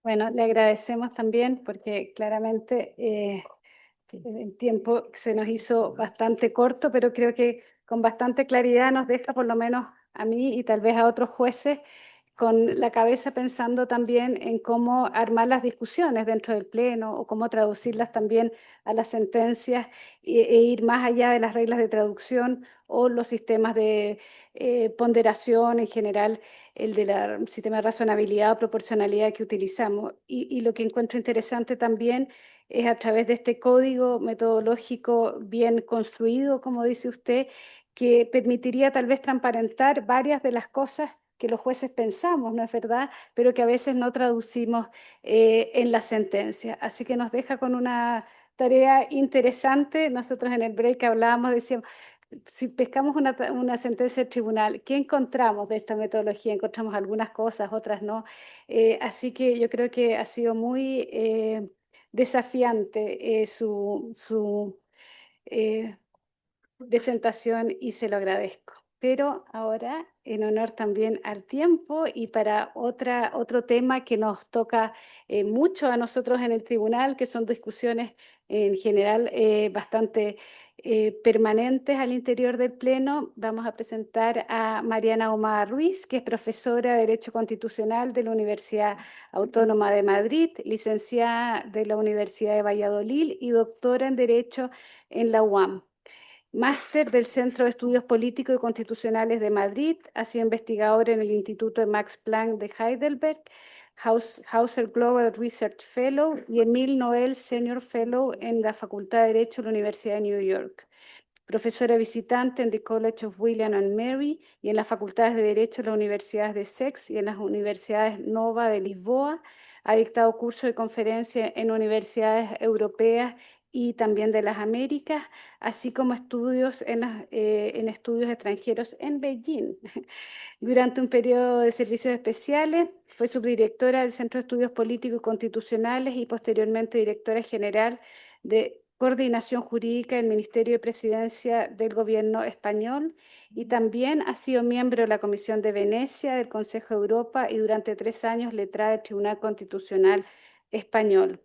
S2: Bueno, le agradecemos también porque claramente el tiempo se nos hizo bastante corto, pero creo que con bastante claridad nos deja, por lo menos a mí y tal vez a otros jueces, con la cabeza pensando también en cómo armar las discusiones dentro del Pleno o cómo traducirlas también a las sentencias e ir más allá de las reglas de traducción o los sistemas de ponderación en general, el del sistema de razonabilidad o proporcionalidad que utilizamos. Y lo que encuentro interesante también es a través de este código metodológico bien construido, como dice usted, que permitiría tal vez transparentar varias de las cosas que los jueces pensamos, ¿no es verdad? Pero que a veces no traducimos en la sentencia. Así que nos deja con una tarea interesante. Nosotros en el break hablábamos, decíamos, si pescamos una sentencia del tribunal, ¿qué encontramos de esta metodología? Encontramos algunas cosas, otras no. Así que yo creo que ha sido muy desafiante su presentación y se lo agradezco. Pero ahora, en honor también al tiempo y para otro tema que nos toca mucho a nosotros en el tribunal, que son discusiones en general bastante permanentes al interior del Pleno, vamos a presentar a Mariana Omar Ruiz, que es profesora de Derecho Constitucional de la Universidad Autónoma de Madrid, licenciada de la Universidad de Valladolid y doctora en Derecho en la UAM. Máster del Centro de Estudios Políticos y Constitucionales de Madrid, ha sido investigador en el Instituto de Max Planck de Heidelberg, Hauser Global Research Fellow y Emil Noel Senior Fellow en la Facultad de Derecho de la Universidad de New York. Profesora visitante en the College of William and Mary y en las facultades de Derecho de las universidades de Sex y en las universidades Nova de Lisboa. Ha dictado cursos y conferencias en universidades europeas y también de las Américas, así como estudios en estudios extranjeros en Beijing. Durante un periodo de servicios especiales, fue subdirectora del Centro de Estudios Políticos y Constitucionales y posteriormente directora general de Coordinación Jurídica del Ministerio de Presidencia del Gobierno español y también ha sido miembro de la Comisión de Venecia del Consejo de Europa y durante 3 años letrada del Tribunal Constitucional Español.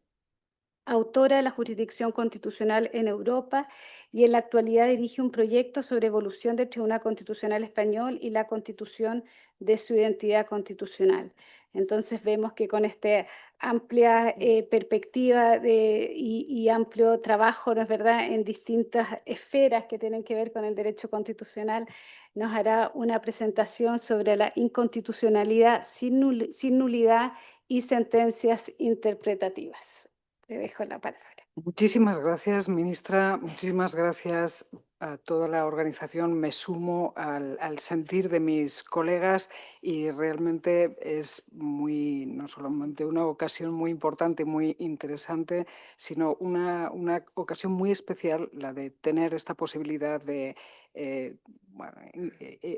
S2: Autora de la jurisdicción constitucional en Europa y en la actualidad dirige un proyecto sobre evolución del Tribunal Constitucional Español y la constitución de su identidad constitucional. Entonces vemos que con esta amplia perspectiva y amplio trabajo, ¿no es verdad?, en distintas esferas que tienen que ver con el derecho constitucional, nos hará una presentación sobre la inconstitucionalidad sin nulidad y sentencias interpretativas. Te dejo la palabra.
S4: Muchísimas gracias, ministra. Muchísimas gracias a toda la organización. Me sumo al sentir de mis colegas y realmente es no solamente una ocasión muy importante, muy interesante, sino una ocasión muy especial la de tener esta posibilidad de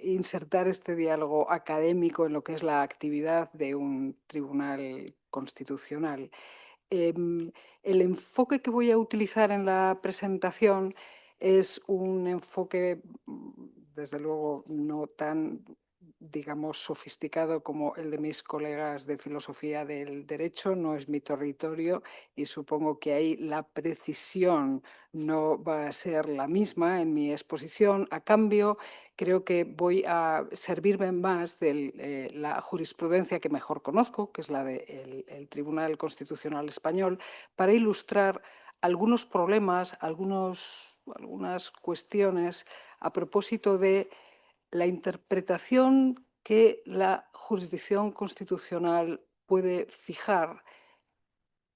S4: insertar este diálogo académico en lo que es la actividad de un tribunal constitucional. El enfoque que voy a utilizar en la presentación es un enfoque, desde luego, no tan, digamos, sofisticado como el de mis colegas de filosofía del derecho, no es mi territorio y supongo que ahí la precisión no va a ser la misma en mi exposición. A cambio, creo que voy a servirme más de la jurisprudencia que mejor conozco, que es la del Tribunal Constitucional Español, para ilustrar algunos problemas, algunas cuestiones a propósito de la interpretación que la jurisdicción constitucional puede fijar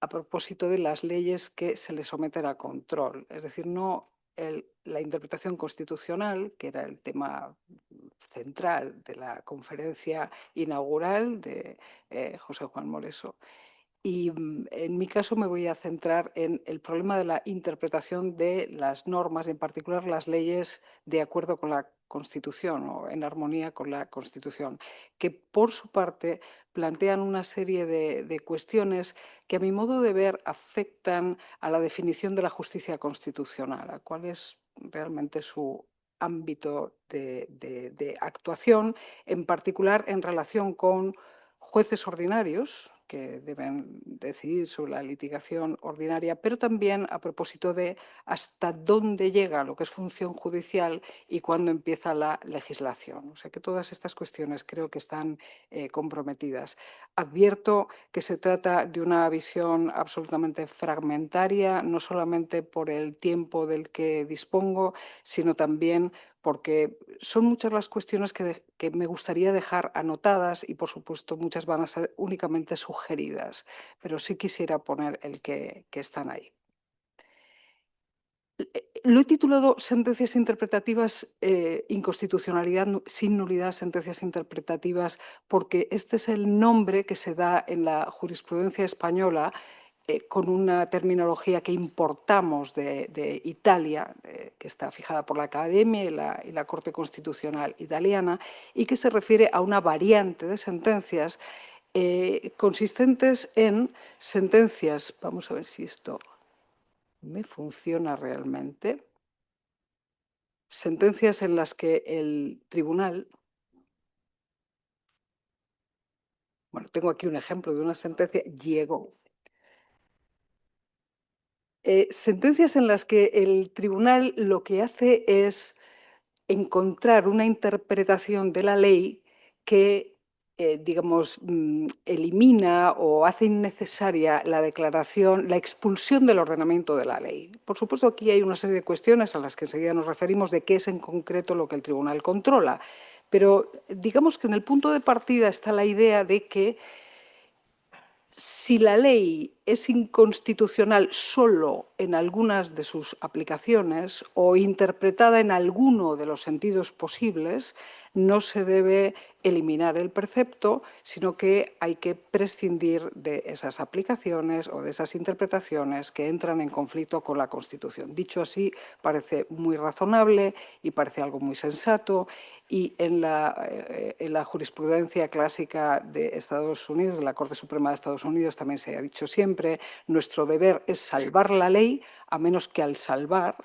S4: a propósito de las leyes que se le someten a control. Es decir, no la interpretación constitucional, que era el tema central de la conferencia inaugural de José Juan Moreso. Y en mi caso me voy a centrar en el problema de la interpretación de las normas, en particular las leyes de acuerdo con la Constitución o en armonía con la Constitución, que por su parte plantean una serie de cuestiones que a mi modo de ver afectan a la definición de la justicia constitucional, a cuál es realmente su ámbito de actuación, en particular en relación con jueces ordinarios que deben decidir sobre la litigación ordinaria, pero también a propósito de hasta dónde llega lo que es función judicial y cuándo empieza la legislación. O sea que todas estas cuestiones creo que están comprometidas. Advierto que se trata de una visión absolutamente fragmentaria, no solamente por el tiempo del que dispongo, sino también porque son muchas las cuestiones que me gustaría dejar anotadas y, por supuesto, muchas van a ser únicamente sugeridas, pero sí quisiera poner el que están ahí. Lo he titulado Sentencias interpretativas, inconstitucionalidad sin nulidad, sentencias interpretativas, porque este es el nombre que se da en la jurisprudencia española con una terminología que importamos de Italia, que está fijada por la Academia y la Corte Constitucional italiana, y que se refiere a una variante de sentencias consistentes en sentencias, vamos a ver si esto me funciona realmente, sentencias en las que el tribunal, bueno, tengo aquí un ejemplo de una sentencia, llegó. Sentencias en las que el tribunal lo que hace es encontrar una interpretación de la ley que, digamos, elimina o hace innecesaria la declaración, la expulsión del ordenamiento de la ley. Por supuesto, aquí hay una serie de cuestiones a las que enseguida nos referimos de qué es en concreto lo que el tribunal controla. Pero digamos que en el punto de partida está la idea de que si la ley es inconstitucional solo en algunas de sus aplicaciones o interpretada en alguno de los sentidos posibles, no se debe eliminar el precepto, sino que hay que prescindir de esas aplicaciones o de esas interpretaciones que entran en conflicto con la Constitución. Dicho así, parece muy razonable y parece algo muy sensato, y en la jurisprudencia clásica de Estados Unidos, de la Corte Suprema de Estados Unidos, también se ha dicho siempre, nuestro deber es salvar la ley, a menos que al salvar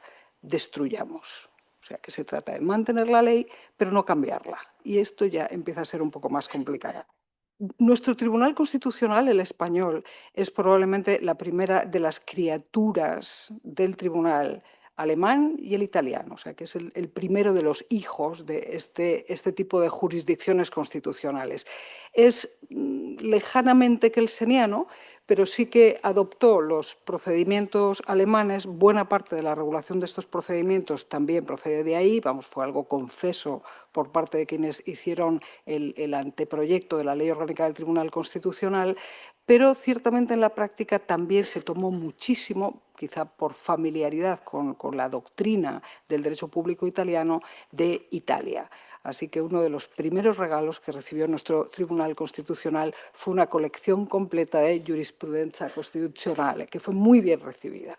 S4: destruyamos. O sea, que se trata de mantener la ley, pero no cambiarla. Y esto ya empieza a ser un poco más complicado. Nuestro Tribunal Constitucional, el español, es probablemente la primera de las criaturas del tribunal alemán y el italiano, o sea, que es el primero de los hijos de este tipo de jurisdicciones constitucionales. Es lejanamente kelseniano, pero sí que adoptó los procedimientos alemanes. Buena parte de la regulación de estos procedimientos también procede de ahí, vamos, fue algo confeso por parte de quienes hicieron el anteproyecto de la Ley Orgánica del Tribunal Constitucional, pero ciertamente en la práctica también se tomó muchísimo, quizá por familiaridad con la doctrina del derecho público italiano, de Italia. Así que uno de los primeros regalos que recibió nuestro Tribunal Constitucional fue una colección completa de jurisprudencia constitucional, que fue muy bien recibida.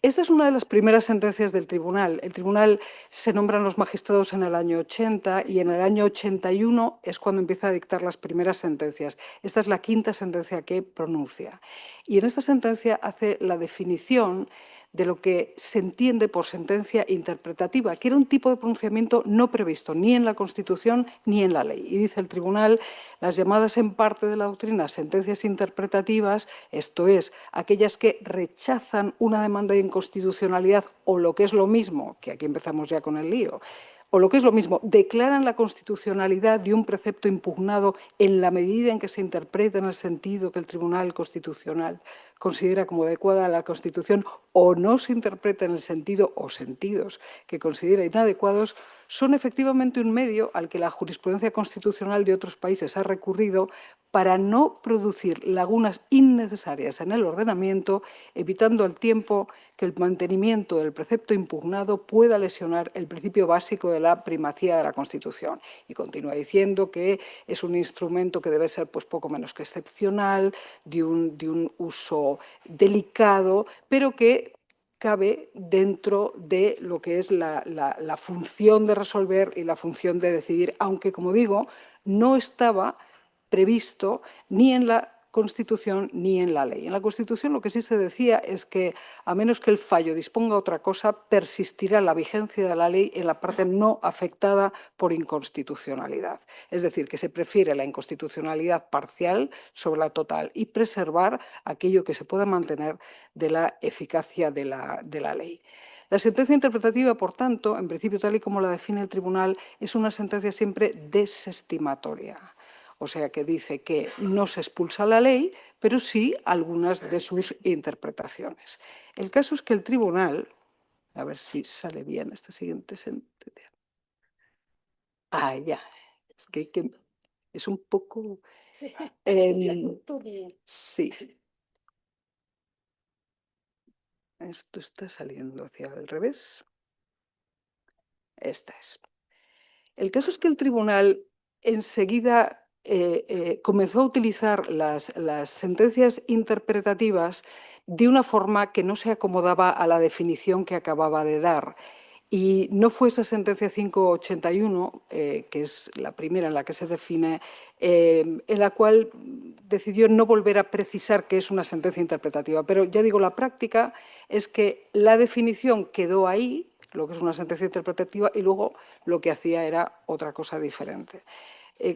S4: Esta es una de las primeras sentencias del tribunal. El tribunal se nombran los magistrados en el año 80 y en el año 81 es cuando empieza a dictar las primeras sentencias. Esta es la quinta sentencia que pronuncia. Y en esta sentencia hace la definición de lo que se entiende por sentencia interpretativa, que era un tipo de pronunciamiento no previsto ni en la Constitución ni en la ley. Y dice el tribunal, las llamadas en parte de la doctrina sentencias interpretativas, esto es, aquellas que rechazan una demanda de inconstitucionalidad o lo que es lo mismo, que aquí empezamos ya con el lío, o lo que es lo mismo, declaran la constitucionalidad de un precepto impugnado en la medida en que se interpreta en el sentido que el Tribunal Constitucional considera como adecuada a la Constitución o no se interpreta en el sentido o sentidos que considera inadecuados, son efectivamente un medio al que la jurisprudencia constitucional de otros países ha recurrido para no producir lagunas innecesarias en el ordenamiento, evitando al tiempo que el mantenimiento del precepto impugnado pueda lesionar el principio básico de la primacía de la Constitución. Y continúa diciendo que es un instrumento que debe ser pues, poco menos que excepcional, de un uso delicado, pero que cabe dentro de lo que es la función de resolver y la función de decidir, aunque, como digo, no estaba previsto ni en la Constitución ni en la ley. En la Constitución lo que sí se decía es que, a menos que el fallo disponga otra cosa, persistirá la vigencia de la ley en la parte no afectada por inconstitucionalidad. Es decir, que se prefiere la inconstitucionalidad parcial sobre la total y preservar aquello que se pueda mantener de la eficacia de la ley. La sentencia interpretativa, por tanto, en principio tal y como la define el tribunal, es una sentencia siempre desestimatoria. O sea, que dice que no se expulsa la ley, pero sí algunas de sus interpretaciones. El caso es que el tribunal, a ver si sale bien esta siguiente sentencia. Ah, ya, es que es un poco...
S2: Sí.
S4: Sí. Esto está saliendo hacia el revés. Esta es. El caso es que el tribunal enseguida comenzó a utilizar las sentencias interpretativas de una forma que no se acomodaba a la definición que acababa de dar. Y no fue esa sentencia 581, que es la primera en la que se define, en la cual decidió no volver a precisar que es una sentencia interpretativa. Pero ya digo, la práctica es que la definición quedó ahí, lo que es una sentencia interpretativa, y luego lo que hacía era otra cosa diferente.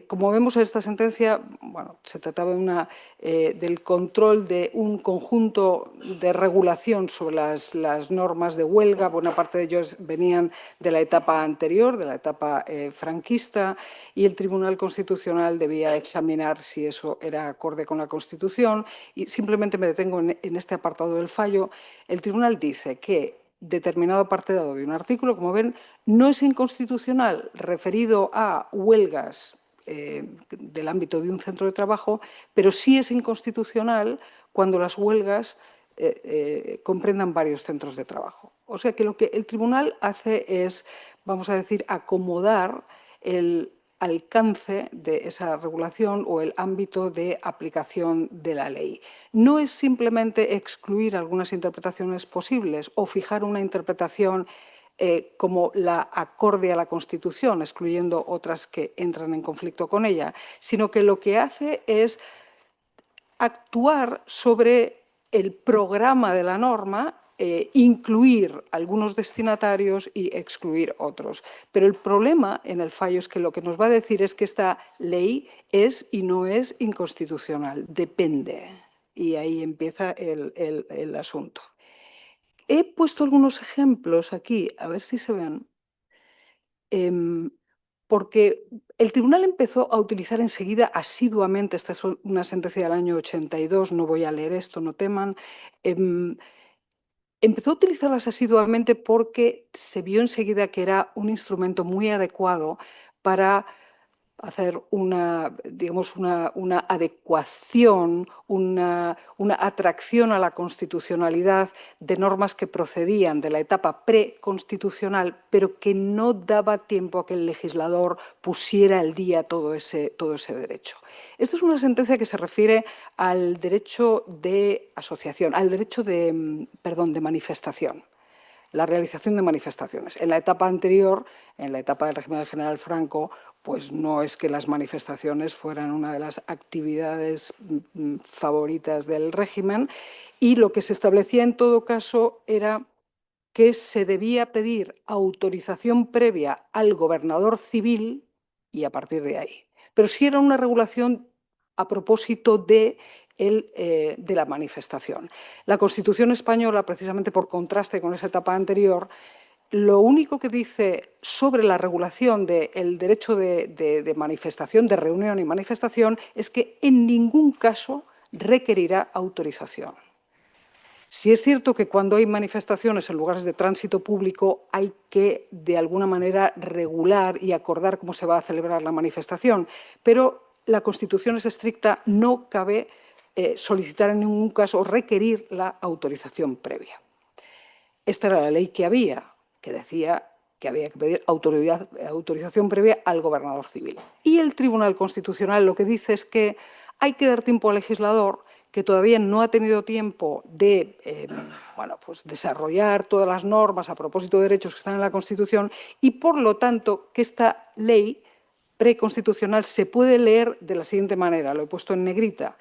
S4: Como vemos en esta sentencia, bueno, se trataba del control de un conjunto de regulación sobre las normas de huelga. Buena parte de ellos venían de la etapa anterior, de la etapa franquista, y el Tribunal Constitucional debía examinar si eso era acorde con la Constitución. Y simplemente me detengo en este apartado del fallo. El Tribunal dice que determinado apartado de un artículo, como ven, no es inconstitucional referido a huelgas del ámbito de un centro de trabajo, pero sí es inconstitucional cuando las huelgas comprendan varios centros de trabajo. O sea que lo que el tribunal hace es, vamos a decir, acomodar el alcance de esa regulación o el ámbito de aplicación de la ley. No es simplemente excluir algunas interpretaciones posibles o fijar una interpretación como la acorde a la Constitución, excluyendo otras que entran en conflicto con ella, sino que lo que hace es actuar sobre el programa de la norma, incluir algunos destinatarios y excluir otros. Pero el problema en el fallo es que lo que nos va a decir es que esta ley es y no es inconstitucional, depende. Y ahí empieza el asunto. He puesto algunos ejemplos aquí, a ver si se ven, porque el tribunal empezó a utilizar enseguida asiduamente, esta es una sentencia del año 82, no voy a leer esto, no teman, empezó a utilizarlas asiduamente porque se vio enseguida que era un instrumento muy adecuado para hacer digamos, una adecuación, una atracción a la constitucionalidad de normas que procedían de la etapa preconstitucional, pero que no daba tiempo a que el legislador pusiera al día todo ese derecho. Esta es una sentencia que se refiere al derecho de asociación, al derecho de manifestación. La realización de manifestaciones. En la etapa anterior, en la etapa del régimen del general Franco, pues no es que las manifestaciones fueran una de las actividades favoritas del régimen, y lo que se establecía en todo caso era que se debía pedir autorización previa al gobernador civil y a partir de ahí. Pero sí era una regulación a propósito de la manifestación. La Constitución española, precisamente por contraste con esa etapa anterior, lo único que dice sobre la regulación del derecho de manifestación, de reunión y manifestación, es que en ningún caso requerirá autorización. Sí es cierto que cuando hay manifestaciones en lugares de tránsito público hay que, de alguna manera, regular y acordar cómo se va a celebrar la manifestación, pero la Constitución es estricta, no cabe solicitar en ningún caso o requerir la autorización previa. Esta era la ley que había, que decía que había que pedir autorización previa al gobernador civil. Y el Tribunal Constitucional lo que dice es que hay que dar tiempo al legislador, que todavía no ha tenido tiempo de pues desarrollar todas las normas a propósito de derechos que están en la Constitución, y por lo tanto que esta ley preconstitucional se puede leer de la siguiente manera, lo he puesto en negrita.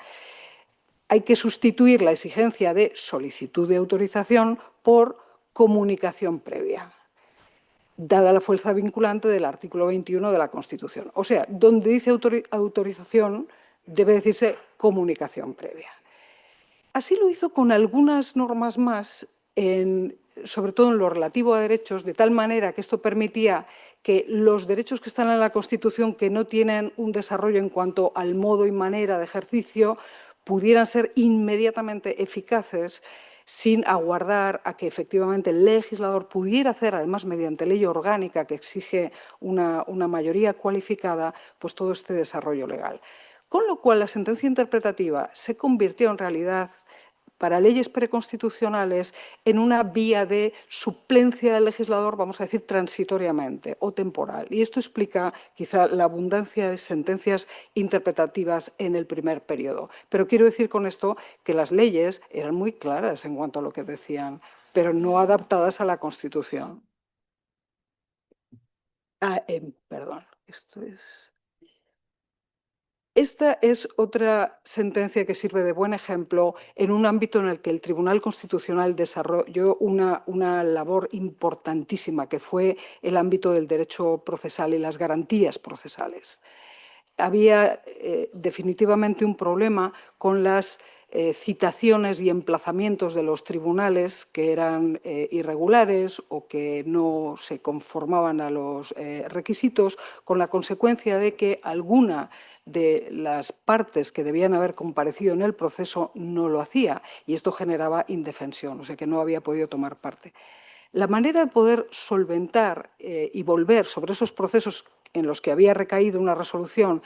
S4: Hay que sustituir la exigencia de solicitud de autorización por comunicación previa, dada la fuerza vinculante del artículo 21 de la Constitución. O sea, donde dice autorización debe decirse comunicación previa. Así lo hizo con algunas normas más, sobre todo en lo relativo a derechos, de tal manera que esto permitía que los derechos que están en la Constitución, que no tienen un desarrollo en cuanto al modo y manera de ejercicio, pudieran ser inmediatamente eficaces sin aguardar a que efectivamente el legislador pudiera hacer, además mediante ley orgánica que exige una mayoría cualificada, pues todo este desarrollo legal. Con lo cual la sentencia interpretativa se convirtió en realidad para leyes preconstitucionales en una vía de suplencia del legislador, vamos a decir, transitoriamente o temporal. Y esto explica quizá la abundancia de sentencias interpretativas en el primer periodo. Pero quiero decir con esto que las leyes eran muy claras en cuanto a lo que decían, pero no adaptadas a la Constitución. Perdón, esto es... Esta es otra sentencia que sirve de buen ejemplo en un ámbito en el que el Tribunal Constitucional desarrolló una labor importantísima, que fue el ámbito del derecho procesal y las garantías procesales. Había definitivamente un problema con las citaciones y emplazamientos de los tribunales que eran irregulares o que no se conformaban a los requisitos, con la consecuencia de que alguna de las partes que debían haber comparecido en el proceso no lo hacía, y esto generaba indefensión, o sea que no había podido tomar parte. La manera de poder solventar y volver sobre esos procesos en los que había recaído una resolución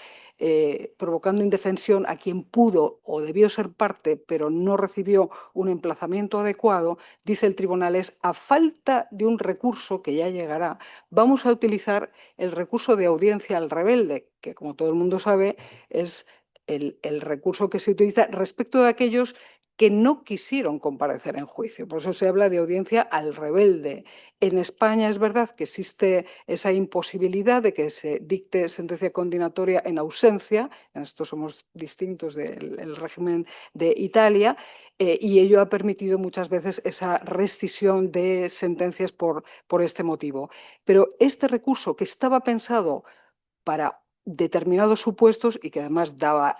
S4: provocando indefensión a quien pudo o debió ser parte, pero no recibió un emplazamiento adecuado, dice el tribunal, es a falta de un recurso que ya llegará, vamos a utilizar el recurso de audiencia al rebelde, que como todo el mundo sabe es el recurso que se utiliza respecto de aquellos que no quisieron comparecer en juicio. Por eso se habla de audiencia al rebelde. En España es verdad que existe esa imposibilidad de que se dicte sentencia condenatoria en ausencia, en esto somos distintos del régimen de Italia, y ello ha permitido muchas veces esa rescisión de sentencias por este motivo. Pero este recurso, que estaba pensado para determinados supuestos y que además daba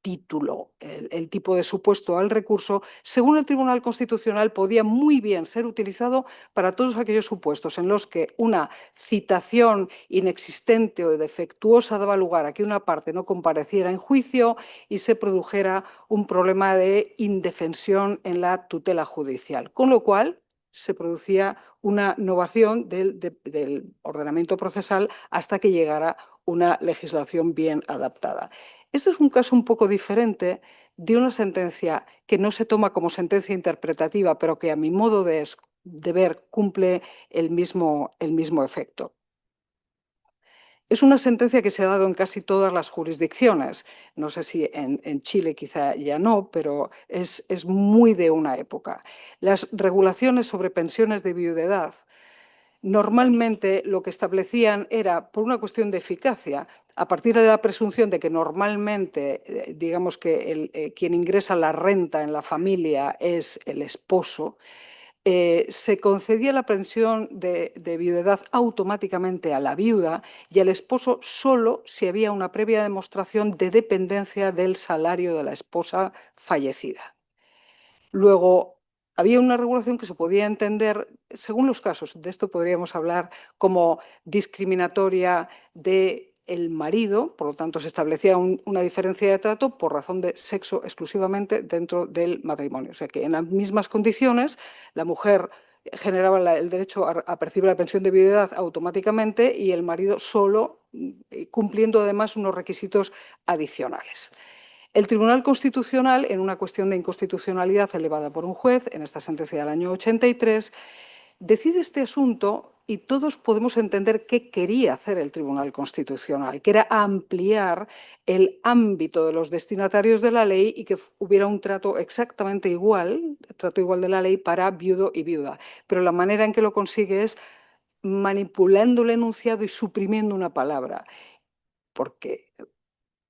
S4: título, el tipo de supuesto al recurso, según el Tribunal Constitucional, podía muy bien ser utilizado para todos aquellos supuestos en los que una citación inexistente o defectuosa daba lugar a que una parte no compareciera en juicio y se produjera un problema de indefensión en la tutela judicial. Con lo cual, se producía una innovación del ordenamiento procesal hasta que llegara una legislación bien adaptada. Este es un caso un poco diferente de una sentencia que no se toma como sentencia interpretativa, pero que a mi modo de ver cumple el mismo efecto. Es una sentencia que se ha dado en casi todas las jurisdicciones. No sé si en Chile quizá ya no, pero es muy de una época. Las regulaciones sobre pensiones de viudedad normalmente lo que establecían era, por una cuestión de eficacia, a partir de la presunción de que normalmente, digamos que quien ingresa la renta en la familia es el esposo, se concedía la pensión de viudedad automáticamente a la viuda y al esposo solo si había una previa demostración de dependencia del salario de la esposa fallecida. Luego, había una regulación que se podía entender, según los casos, de esto podríamos hablar, como discriminatoria del marido, por lo tanto se establecía una diferencia de trato por razón de sexo exclusivamente dentro del matrimonio. O sea que en las mismas condiciones la mujer generaba el derecho a percibir la pensión de viudedad automáticamente y el marido solo, cumpliendo además unos requisitos adicionales. El Tribunal Constitucional, en una cuestión de inconstitucionalidad elevada por un juez, en esta sentencia del año 83, decide este asunto y todos podemos entender qué quería hacer el Tribunal Constitucional, que era ampliar el ámbito de los destinatarios de la ley y que hubiera un trato exactamente igual, trato igual de la ley para viudo y viuda. Pero la manera en que lo consigue es manipulando el enunciado y suprimiendo una palabra, porque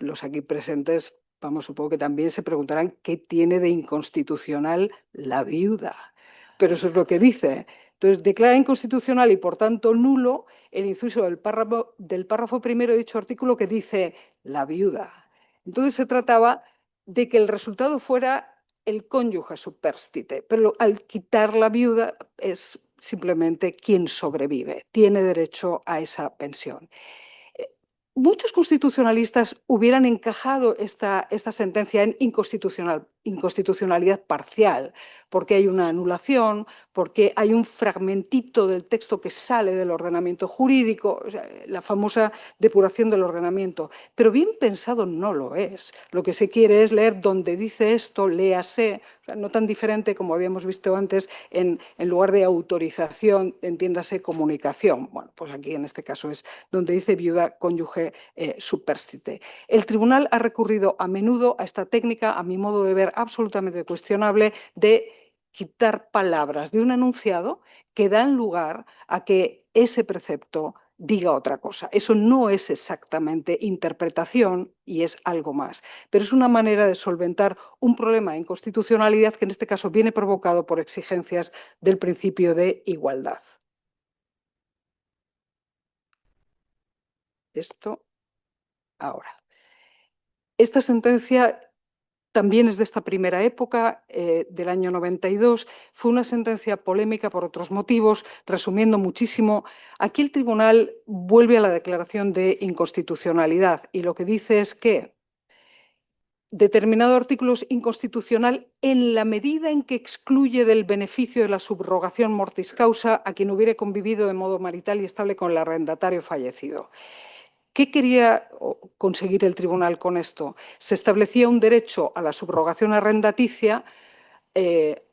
S4: los aquí presentes, vamos, supongo que también se preguntarán qué tiene de inconstitucional la viuda. Pero eso es lo que dice. Entonces, declara inconstitucional y, por tanto, nulo el inciso del párrafo primero de dicho artículo que dice la viuda. Entonces, se trataba de que el resultado fuera el cónyuge superstite, pero al quitar la viuda es simplemente quien sobrevive, tiene derecho a esa pensión. Muchos constitucionalistas hubieran encajado esta sentencia en inconstitucional inconstitucionalidad parcial, porque hay una anulación, porque hay un fragmentito del texto que sale del ordenamiento jurídico, o sea, la famosa depuración del ordenamiento. Pero bien pensado no lo es. Lo que se quiere es leer donde dice esto, léase, o sea, no tan diferente como habíamos visto antes, en lugar de autorización, entiéndase comunicación. Bueno, pues aquí en este caso es donde dice viuda, cónyuge, superstite. El tribunal ha recurrido a menudo a esta técnica, a mi modo de ver absolutamente cuestionable, de quitar palabras de un enunciado que dan lugar a que ese precepto diga otra cosa. Eso no es exactamente interpretación y es algo más, pero es una manera de solventar un problema de inconstitucionalidad que en este caso viene provocado por exigencias del principio de igualdad. Esto ahora. Esta sentencia también es de esta primera época, del año 92. Fue una sentencia polémica por otros motivos. Resumiendo muchísimo, aquí el tribunal vuelve a la declaración de inconstitucionalidad y lo que dice es que determinado artículo es inconstitucional en la medida en que excluye del beneficio de la subrogación mortis causa a quien hubiere convivido de modo marital y estable con el arrendatario fallecido. ¿Qué quería conseguir el tribunal con esto? Se establecía un derecho a la subrogación arrendaticia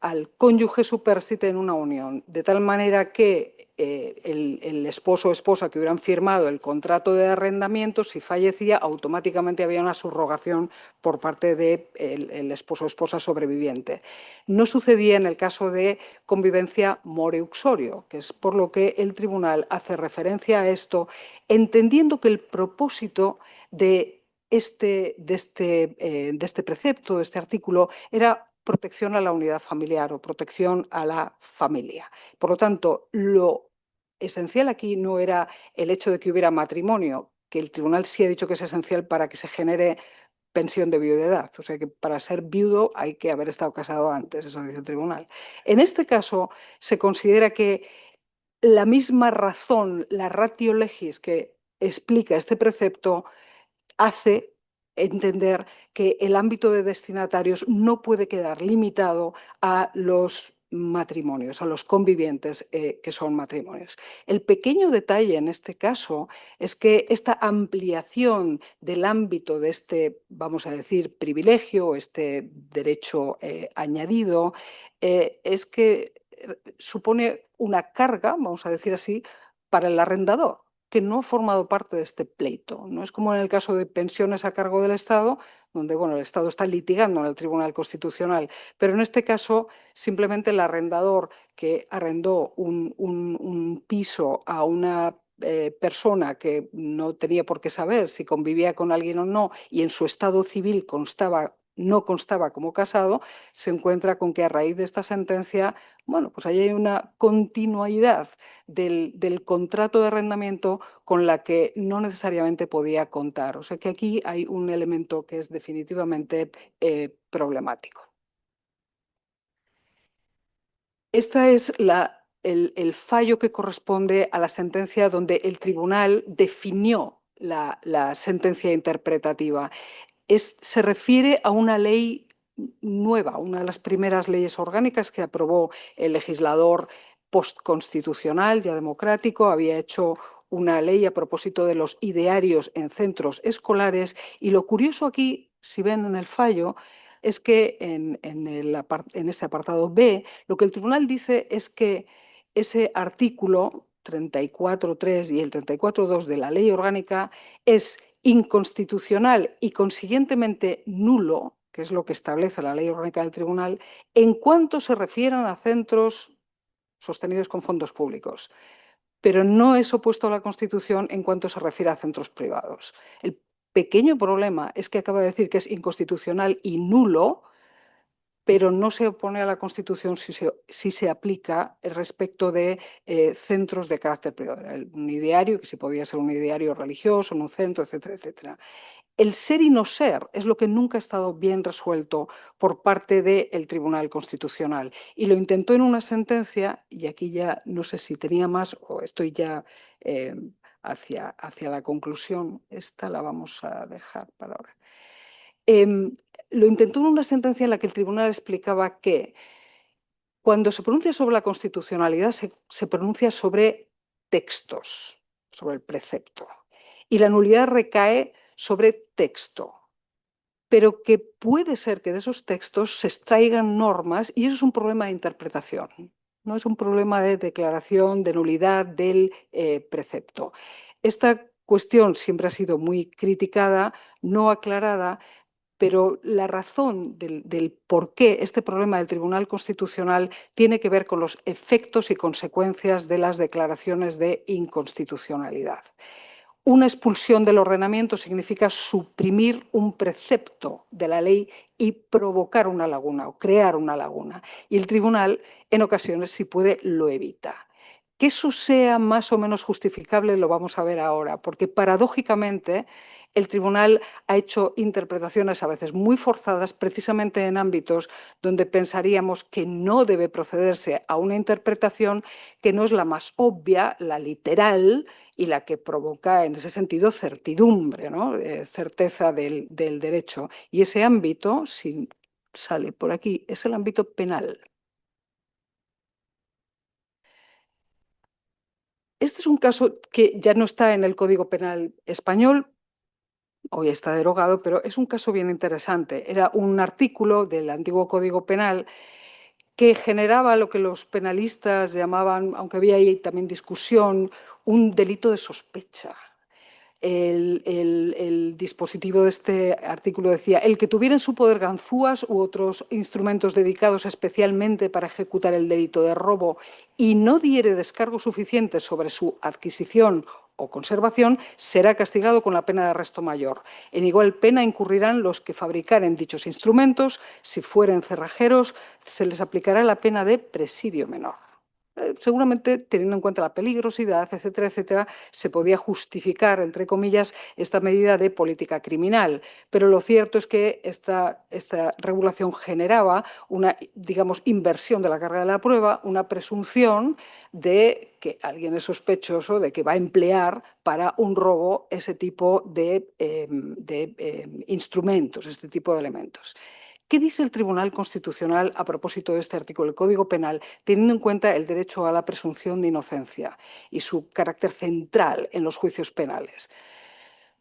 S4: al cónyuge superstite en una unión, de tal manera que el esposo o esposa que hubieran firmado el contrato de arrendamiento, si fallecía, automáticamente había una subrogación por parte del esposo o esposa sobreviviente. No sucedía en el caso de convivencia more uxorio, que es por lo que el tribunal hace referencia a esto, entendiendo que el propósito de este precepto, de este artículo, era protección a la unidad familiar o protección a la familia. Por lo tanto, lo esencial aquí no era el hecho de que hubiera matrimonio, que el tribunal sí ha dicho que es esencial para que se genere pensión de viudedad. O sea que para ser viudo hay que haber estado casado antes, eso dice el tribunal. En este caso se considera que la misma razón, la ratio legis que explica este precepto, hace entender que el ámbito de destinatarios no puede quedar limitado a los matrimonios, a los convivientes que son matrimonios. El pequeño detalle en este caso es que esta ampliación del ámbito de este, vamos a decir, privilegio, este derecho añadido, es que supone una carga, vamos a decir así, para el arrendador, que no ha formado parte de este pleito. No es como en el caso de pensiones a cargo del Estado, donde bueno, el Estado está litigando en el Tribunal Constitucional, pero en este caso simplemente el arrendador que arrendó un piso a una persona que no tenía por qué saber si convivía con alguien o no y en su estado civil no constaba como casado, se encuentra con que a raíz de esta sentencia, bueno, pues ahí hay una continuidad del contrato de arrendamiento con la que no necesariamente podía contar. O sea que aquí hay un elemento que es definitivamente problemático. Este es el fallo que corresponde a la sentencia donde el tribunal definió la sentencia interpretativa. Se refiere a una ley nueva, una de las primeras leyes orgánicas que aprobó el legislador postconstitucional, ya democrático. Había hecho una ley a propósito de los idearios en centros escolares y lo curioso aquí, si ven en el fallo, es que en este apartado B, lo que el tribunal dice es que ese artículo 34.3 y el 34.2 de la ley orgánica es inconstitucional y consiguientemente nulo, que es lo que establece la ley orgánica del tribunal, en cuanto se refieran a centros sostenidos con fondos públicos, pero no es opuesto a la Constitución en cuanto se refiere a centros privados. El pequeño problema es que acaba de decir que es inconstitucional y nulo, pero no se opone a la Constitución si se aplica respecto de centros de carácter privado. Un ideario, que si podía ser un ideario religioso, en un centro, etcétera, etcétera. El ser y no ser es lo que nunca ha estado bien resuelto por parte del Tribunal Constitucional. Y lo intentó en una sentencia, y aquí ya no sé si tenía más o estoy ya hacia la conclusión. Esta la vamos a dejar para ahora. lo intentó en una sentencia en la que el tribunal explicaba que cuando se pronuncia sobre la constitucionalidad se pronuncia sobre textos, sobre el precepto, y la nulidad recae sobre texto, pero que puede ser que de esos textos se extraigan normas y eso es un problema de interpretación, no es un problema de declaración de nulidad del precepto. Esta cuestión siempre ha sido muy criticada, no aclarada, pero la razón del por qué este problema del Tribunal Constitucional tiene que ver con los efectos y consecuencias de las declaraciones de inconstitucionalidad. Una expulsión del ordenamiento significa suprimir un precepto de la ley y provocar una laguna o crear una laguna. Y el tribunal, en ocasiones, si puede, lo evita. Que eso sea más o menos justificable lo vamos a ver ahora, porque paradójicamente el tribunal ha hecho interpretaciones a veces muy forzadas, precisamente en ámbitos donde pensaríamos que no debe procederse a una interpretación que no es la más obvia, la literal, y la que provoca en ese sentido certidumbre, ¿no? Certeza del derecho. Y ese ámbito, si sale por aquí, es el ámbito penal. Este es un caso que ya no está en el Código Penal español, hoy está derogado, pero es un caso bien interesante. Era un artículo del antiguo Código Penal que generaba lo que los penalistas llamaban, aunque había ahí también discusión, un delito de sospecha. El dispositivo de este artículo decía: el que tuviera en su poder ganzúas u otros instrumentos dedicados especialmente para ejecutar el delito de robo y no diere descargos suficientes sobre su adquisición o conservación, será castigado con la pena de arresto mayor. En igual pena incurrirán los que fabricaren dichos instrumentos. Si fueren cerrajeros, se les aplicará la pena de presidio menor. Seguramente, teniendo en cuenta la peligrosidad, etcétera, etcétera, se podía justificar, entre comillas, esta medida de política criminal. Pero lo cierto es que esta regulación generaba una, digamos, inversión de la carga de la prueba, una presunción de que alguien es sospechoso de que va a emplear para un robo ese tipo de instrumentos, este tipo de elementos. ¿Qué dice el Tribunal Constitucional a propósito de este artículo del Código Penal, teniendo en cuenta el derecho a la presunción de inocencia y su carácter central en los juicios penales?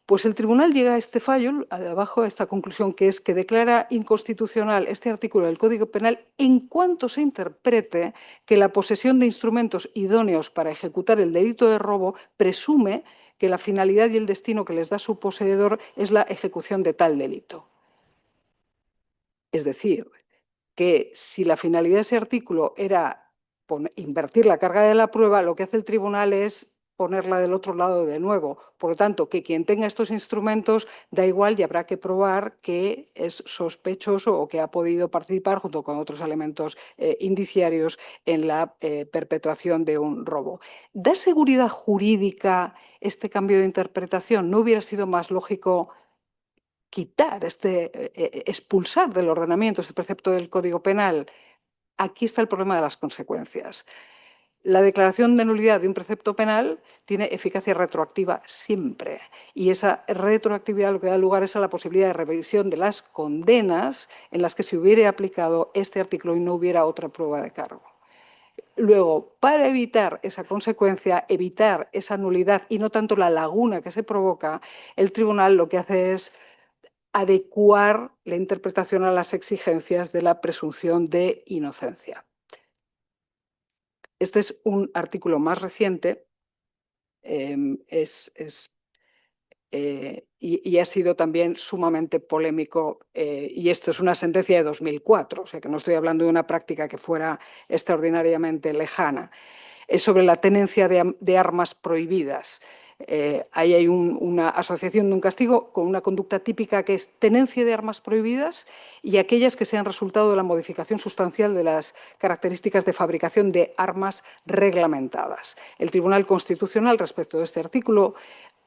S4: Pues el tribunal llega a este fallo, abajo a esta conclusión, que es que declara inconstitucional este artículo del Código Penal en cuanto se interprete que la posesión de instrumentos idóneos para ejecutar el delito de robo presume que la finalidad y el destino que les da su poseedor es la ejecución de tal delito. Es decir, que si la finalidad de ese artículo era invertir la carga de la prueba, lo que hace el tribunal es ponerla del otro lado de nuevo. Por lo tanto, que quien tenga estos instrumentos da igual y habrá que probar que es sospechoso o que ha podido participar junto con otros elementos indiciarios en la perpetración de un robo. ¿Da seguridad jurídica este cambio de interpretación? ¿No hubiera sido más lógico quitar, expulsar del ordenamiento este precepto del Código Penal? Aquí está el problema de las consecuencias. La declaración de nulidad de un precepto penal tiene eficacia retroactiva siempre, y esa retroactividad lo que da lugar es a la posibilidad de revisión de las condenas en las que se hubiera aplicado este artículo y no hubiera otra prueba de cargo. Luego, para evitar esa consecuencia, evitar esa nulidad y no tanto la laguna que se provoca, el tribunal lo que hace es adecuar la interpretación a las exigencias de la presunción de inocencia. Este es un artículo más reciente, y ha sido también sumamente polémico, y esto es una sentencia de 2004, o sea que no estoy hablando de una práctica que fuera extraordinariamente lejana. Es sobre la tenencia de armas prohibidas. Ahí hay una asociación de un castigo con una conducta típica que es tenencia de armas prohibidas y aquellas que sean resultado de la modificación sustancial de las características de fabricación de armas reglamentadas. El Tribunal Constitucional, respecto de este artículo,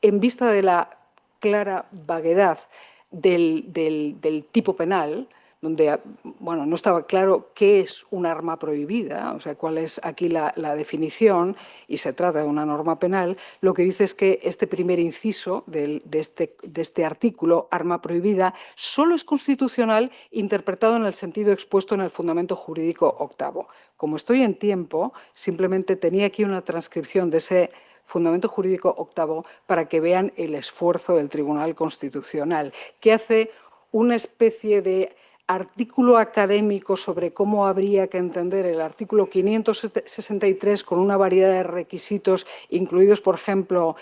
S4: en vista de la clara vaguedad del tipo penal, donde bueno, no estaba claro qué es un arma prohibida, o sea, cuál es aquí la definición, y se trata de una norma penal. Lo que dice es que este primer inciso de este artículo, arma prohibida, solo es constitucional interpretado en el sentido expuesto en el fundamento jurídico octavo. Como estoy en tiempo, simplemente tenía aquí una transcripción de ese fundamento jurídico octavo para que vean el esfuerzo del Tribunal Constitucional, que hace una especie de artículo académico sobre cómo habría que entender el artículo 563 con una variedad de requisitos, incluidos, por ejemplo,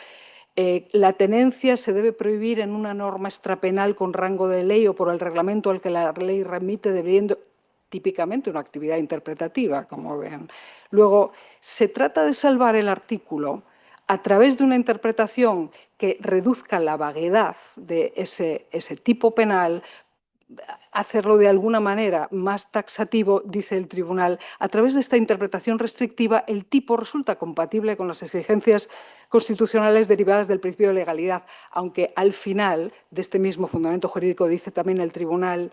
S4: la tenencia se debe prohibir en una norma extrapenal con rango de ley o por el reglamento al que la ley remite, debiendo típicamente una actividad interpretativa, como ven. Luego, se trata de salvar el artículo a través de una interpretación que reduzca la vaguedad de ese tipo penal, hacerlo de alguna manera más taxativo, dice el tribunal. A través de esta interpretación restrictiva, el tipo resulta compatible con las exigencias constitucionales derivadas del principio de legalidad, aunque al final de este mismo fundamento jurídico dice también el tribunal: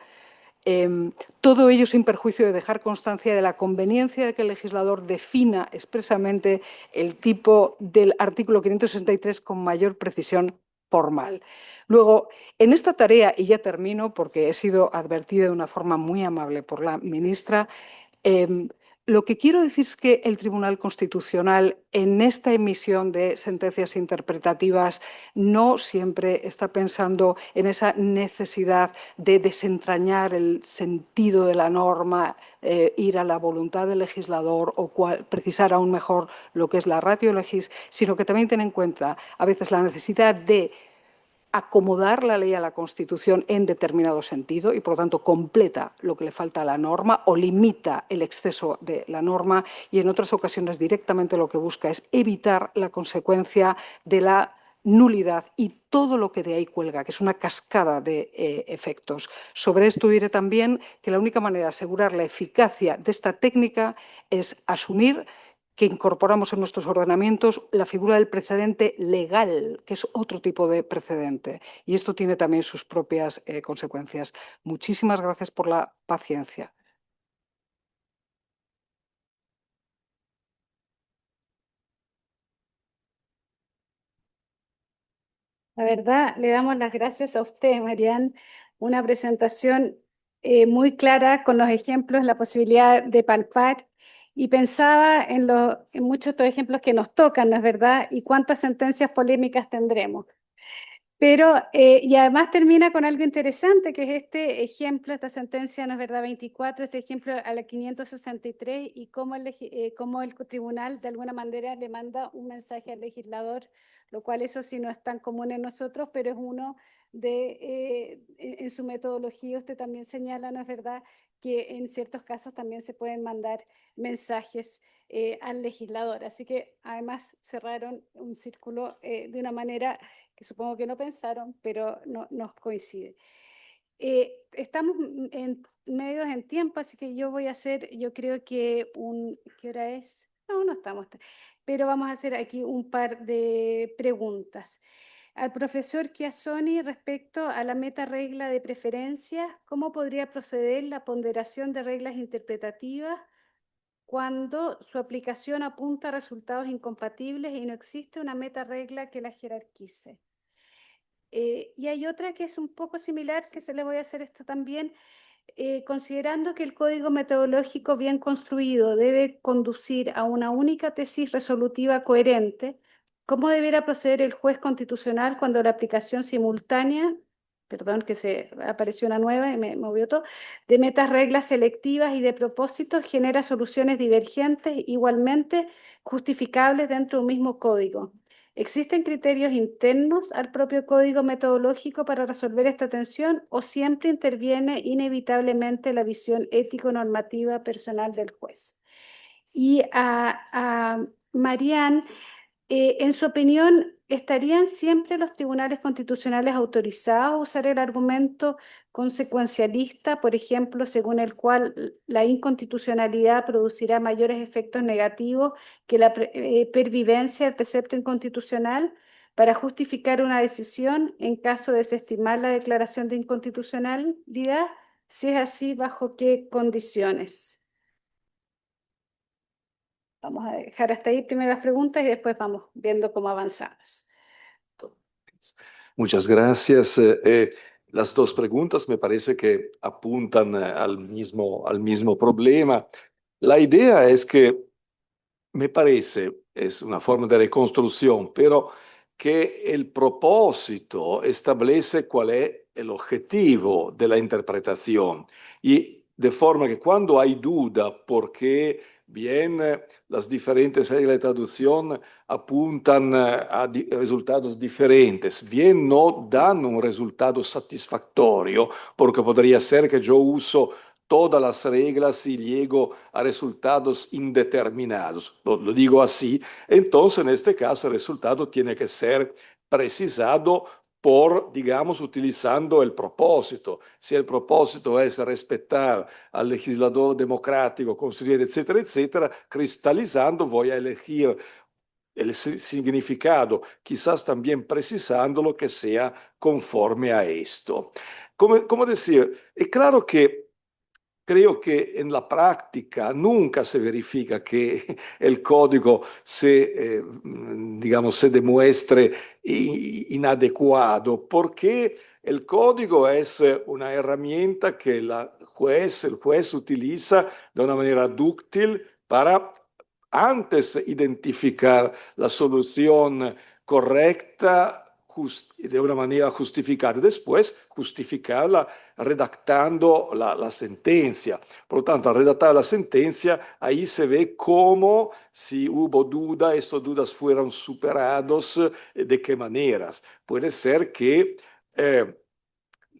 S4: todo ello sin perjuicio de dejar constancia de la conveniencia de que el legislador defina expresamente el tipo del artículo 563 con mayor precisión formal. Luego, en esta tarea, y ya termino porque he sido advertida de una forma muy amable por la ministra, lo que quiero decir es que el Tribunal Constitucional, en esta emisión de sentencias interpretativas, no siempre está pensando en esa necesidad de desentrañar el sentido de la norma, ir a la voluntad del legislador o precisar aún mejor lo que es la ratio legis, sino que también tiene en cuenta a veces la necesidad de acomodar la ley a la Constitución en determinado sentido y, por lo tanto, completa lo que le falta a la norma o limita el exceso de la norma, y en otras ocasiones directamente lo que busca es evitar la consecuencia de la nulidad y todo lo que de ahí cuelga, que es una cascada de efectos. Sobre esto diré también que la única manera de asegurar la eficacia de esta técnica es asumir que incorporamos en nuestros ordenamientos la figura del precedente legal, que es otro tipo de precedente. Y esto tiene también sus propias consecuencias. Muchísimas gracias por la paciencia.
S2: La verdad, le damos las gracias a usted, Marian. Una presentación muy clara con los ejemplos, la posibilidad de palpar. Y pensaba en muchos de estos ejemplos que nos tocan, ¿no es verdad? Y cuántas sentencias polémicas tendremos. Pero, y además termina con algo interesante, que es este ejemplo, esta sentencia, ¿no es verdad?, 24, este ejemplo a la 563, y cómo cómo el tribunal de alguna manera le manda un mensaje al legislador, lo cual eso sí no es tan común en nosotros, pero es uno en su metodología usted también señala, ¿no es verdad?, que en ciertos casos también se pueden mandar mensajes al legislador. Así que además cerraron un círculo de una manera que supongo que no pensaron, pero no, nos coincide. Estamos medios en tiempo, así que yo voy a hacer, yo creo que ¿qué hora es? No, no estamos, pero vamos a hacer aquí un par de preguntas. Al profesor Chiassoni, respecto a la meta regla de preferencia, ¿cómo podría proceder la ponderación de reglas interpretativas cuando su aplicación apunta a resultados incompatibles y no existe una meta regla que la jerarquice? Y hay otra que es un poco similar, que se le voy a hacer esta también, considerando que el código metodológico bien construido debe conducir a una única tesis resolutiva coherente, ¿cómo deberá proceder el juez constitucional cuando la aplicación simultánea, perdón, que se apareció una nueva y me movió todo, de metas reglas selectivas y de propósitos genera soluciones divergentes igualmente justificables dentro de un mismo código? ¿Existen criterios internos al propio código metodológico para resolver esta tensión o siempre interviene inevitablemente la visión ético-normativa personal del juez? Y a Marian, en su opinión, ¿estarían siempre los tribunales constitucionales autorizados a usar el argumento consecuencialista, por ejemplo, según el cual la inconstitucionalidad producirá mayores efectos negativos que la pervivencia del precepto inconstitucional, para justificar una decisión en caso de desestimar la declaración de inconstitucionalidad? Si es así, ¿bajo qué condiciones? Vamos a dejar hasta ahí primeras preguntas y después vamos viendo cómo avanzamos.
S3: Muchas gracias. Las dos preguntas me parece que apuntan al mismo problema. La idea es que me parece, es una forma de reconstrucción, pero que el propósito establece cuál es el objetivo de la interpretación y de forma que cuando hay duda, porque bien las diferentes reglas de traducción apuntan a resultados diferentes, bien no dan un resultado satisfactorio, porque podría ser que yo uso todas las reglas y llego a resultados indeterminados. Lo digo así. Entonces, en este caso, el resultado tiene que ser precisado por, digamos, utilizando el propósito. Si el propósito es respetar al legislador democrático, constituyente, etcétera, etcétera, cristalizando voy a elegir el significado, quizás también precisando lo que sea conforme a esto. Como decir, es claro que creo que en la práctica nunca se verifica que el código digamos, se demuestre inadecuado, porque el código es una herramienta que el juez utiliza de una manera dúctil para antes identificar la solución correcta de una manera justificada, después justificarla redactando la sentencia. Por lo tanto, al redactar la sentencia, ahí se ve cómo, si hubo duda, estas dudas fueron superados, de qué maneras. Puede ser que eh,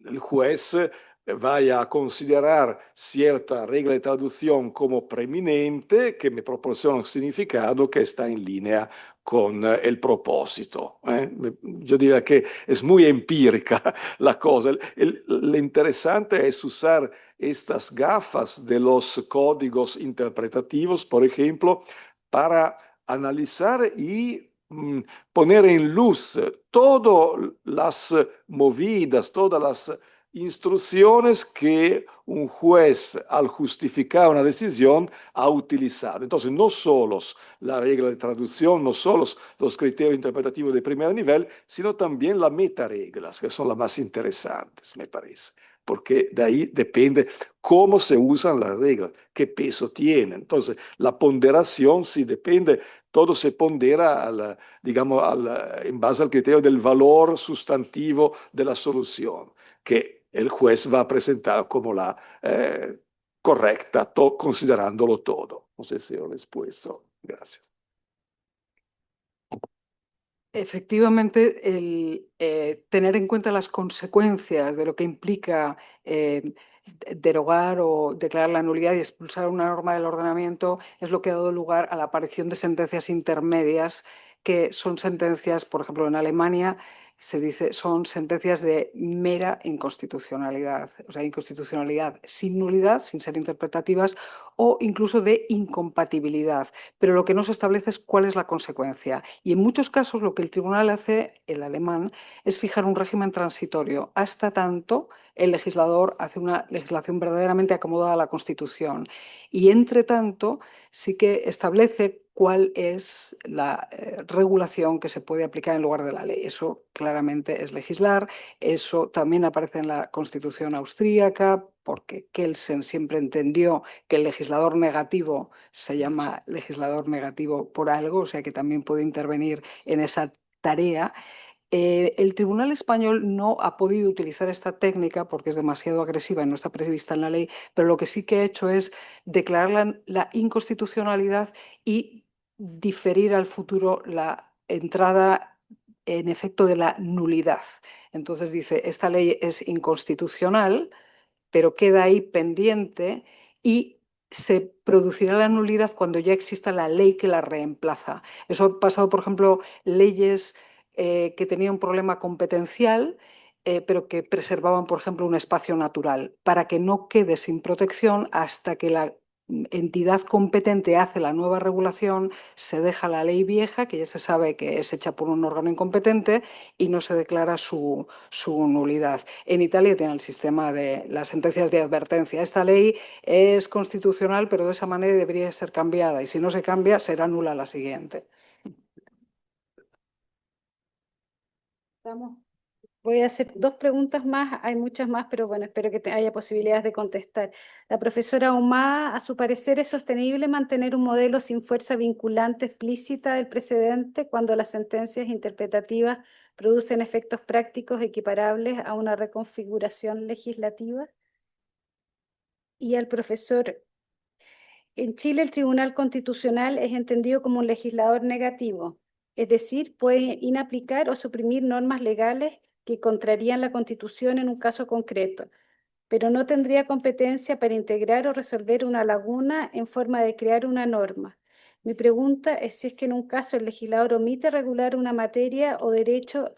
S3: el juez vaya a considerar cierta regla de traducción como preeminente, que me proporciona un significado que está en línea con el propósito. Yo diría que es muy empírica la cosa. Lo interesante es usar estas gafas de los códigos interpretativos, por ejemplo, para analizar y poner en luz todas las movidas, todas las instrucciones que un juez al justificar una decisión ha utilizado. Entonces, no solo la regla de traducción, no solo los criterios interpretativos de primer nivel, sino también las metareglas, que son las más interesantes, me parece, porque de ahí depende cómo se usan las reglas, qué peso tienen. Entonces, la ponderación sí depende, todo se pondera digamos, en base al criterio del valor sustantivo de la solución, que el juez va a presentar como la correcta, considerándolo todo. No sé si ho respuesto. Gracias.
S4: Efectivamente, el tener en cuenta las consecuencias de lo que implica derogar o declarar la nulidad y expulsar una norma del ordenamiento es lo que ha dado lugar a la aparición de sentencias intermedias, que son sentencias, por ejemplo, en Alemania se dice, son sentencias de mera inconstitucionalidad, o sea, inconstitucionalidad sin nulidad, sin ser interpretativas, o incluso de incompatibilidad. Pero lo que no se establece es cuál es la consecuencia. Y en muchos casos lo que el tribunal hace, el alemán, es fijar un régimen transitorio. Hasta tanto el legislador hace una legislación verdaderamente acomodada a la Constitución. Y entre tanto sí que establece cuál es la regulación que se puede aplicar en lugar de la ley. Eso claramente es legislar. Eso también aparece en la Constitución austríaca, porque Kelsen siempre entendió que el legislador negativo se llama legislador negativo por algo, o sea que también puede intervenir en esa tarea. El Tribunal Español no ha podido utilizar esta técnica porque es demasiado agresiva y no está prevista en la ley, pero lo que sí que ha hecho es declarar la inconstitucionalidad y diferir al futuro la entrada en efecto de la nulidad. Entonces dice, esta ley es inconstitucional, pero queda ahí pendiente y se producirá la nulidad cuando ya exista la ley que la reemplaza. Eso ha pasado, por ejemplo, leyes que tenían un problema competencial, pero que preservaban, por ejemplo, un espacio natural, para que no quede sin protección hasta que la entidad competente hace la nueva regulación, se deja la ley vieja, que ya se sabe que es hecha por un órgano incompetente, y no se declara su nulidad. En Italia tiene el sistema de las sentencias de advertencia. Esta ley es constitucional, pero de esa manera debería ser cambiada, y si no se cambia, será nula la siguiente.
S2: Voy a hacer dos preguntas más, hay muchas más, pero bueno, espero que haya posibilidades de contestar. La profesora Ahumada, a su parecer, ¿es sostenible mantener un modelo sin fuerza vinculante explícita del precedente cuando las sentencias interpretativas producen efectos prácticos equiparables a una reconfiguración legislativa? Y al profesor, en Chile el Tribunal Constitucional es entendido como un legislador negativo, es decir, puede inaplicar o suprimir normas legales que contrarían la Constitución en un caso concreto, pero no tendría competencia para integrar o resolver una laguna en forma de crear una norma. Mi pregunta es si es que en un caso el legislador omite regular una materia o derecho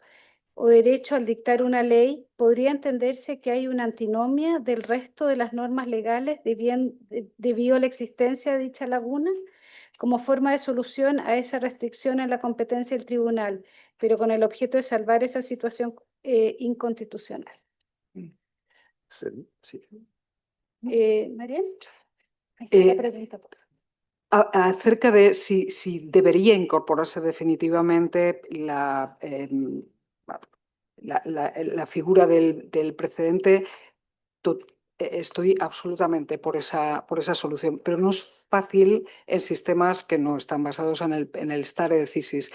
S2: al dictar una ley, podría entenderse que hay una antinomia del resto de las normas legales debido a la existencia de dicha laguna como forma de solución a esa restricción en la competencia del tribunal, pero con el objeto de salvar esa situación inconstitucional.
S3: Sí.
S2: Mariel, ahí está la pregunta, por favor.
S4: Acerca de si debería incorporarse definitivamente la figura del precedente, estoy absolutamente por esa solución, pero no es fácil en sistemas que no están basados en el stare decisis.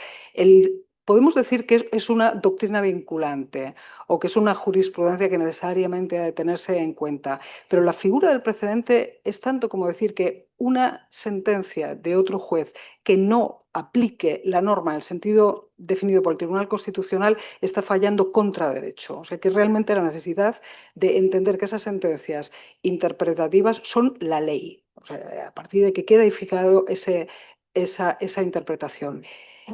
S4: Podemos decir que es una doctrina vinculante o que es una jurisprudencia que necesariamente ha de tenerse en cuenta, pero la figura del precedente es tanto como decir que una sentencia de otro juez que no aplique la norma en el sentido definido por el Tribunal Constitucional está fallando contra derecho. O sea que realmente la necesidad de entender que esas sentencias interpretativas son la ley. O sea, a partir de que queda fijado esa interpretación.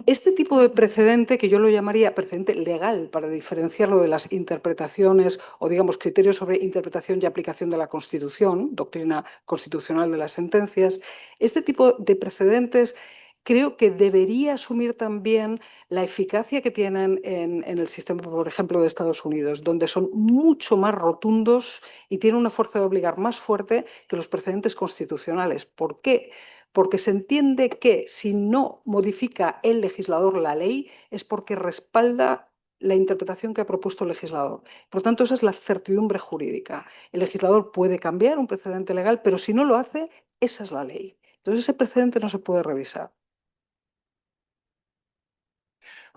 S4: Este tipo de precedente, que yo lo llamaría precedente legal, para diferenciarlo de las interpretaciones o, digamos, criterios sobre interpretación y aplicación de la Constitución, doctrina constitucional de las sentencias, este tipo de precedentes creo que debería asumir también la eficacia que tienen en el sistema, por ejemplo, de Estados Unidos, donde son mucho más rotundos y tienen una fuerza de obligar más fuerte que los precedentes constitucionales. ¿Por qué? Porque se entiende que si no modifica el legislador la ley es porque respalda la interpretación que ha propuesto el legislador. Por tanto, esa es la certidumbre jurídica. El legislador puede cambiar un precedente legal, pero si no lo hace, esa es la ley. Entonces, ese precedente no se puede revisar.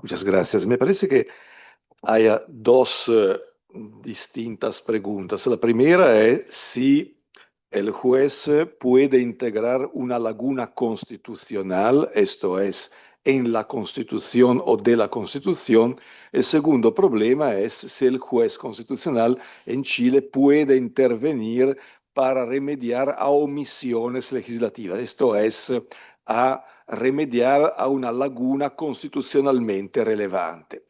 S3: Muchas gracias. Me parece que hay dos distintas preguntas. La primera es si el juez puede integrar una laguna constitucional, esto es, en la Constitución o de la Constitución. El segundo problema es si el juez constitucional en Chile puede intervenir para remediar a omisiones legislativas, esto es, a remediar a una laguna constitucionalmente relevante.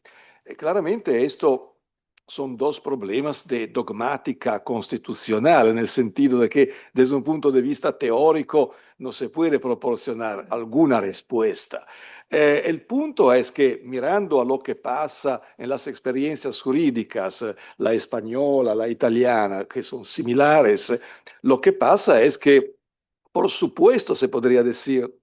S3: Claramente esto son dos problemas de dogmática constitucional, en el sentido de que desde un punto de vista teórico no se puede proporcionar alguna respuesta. El punto es que mirando a lo que pasa en las experiencias jurídicas, la española, la italiana, que son similares, lo que pasa es que, por supuesto, se podría decir,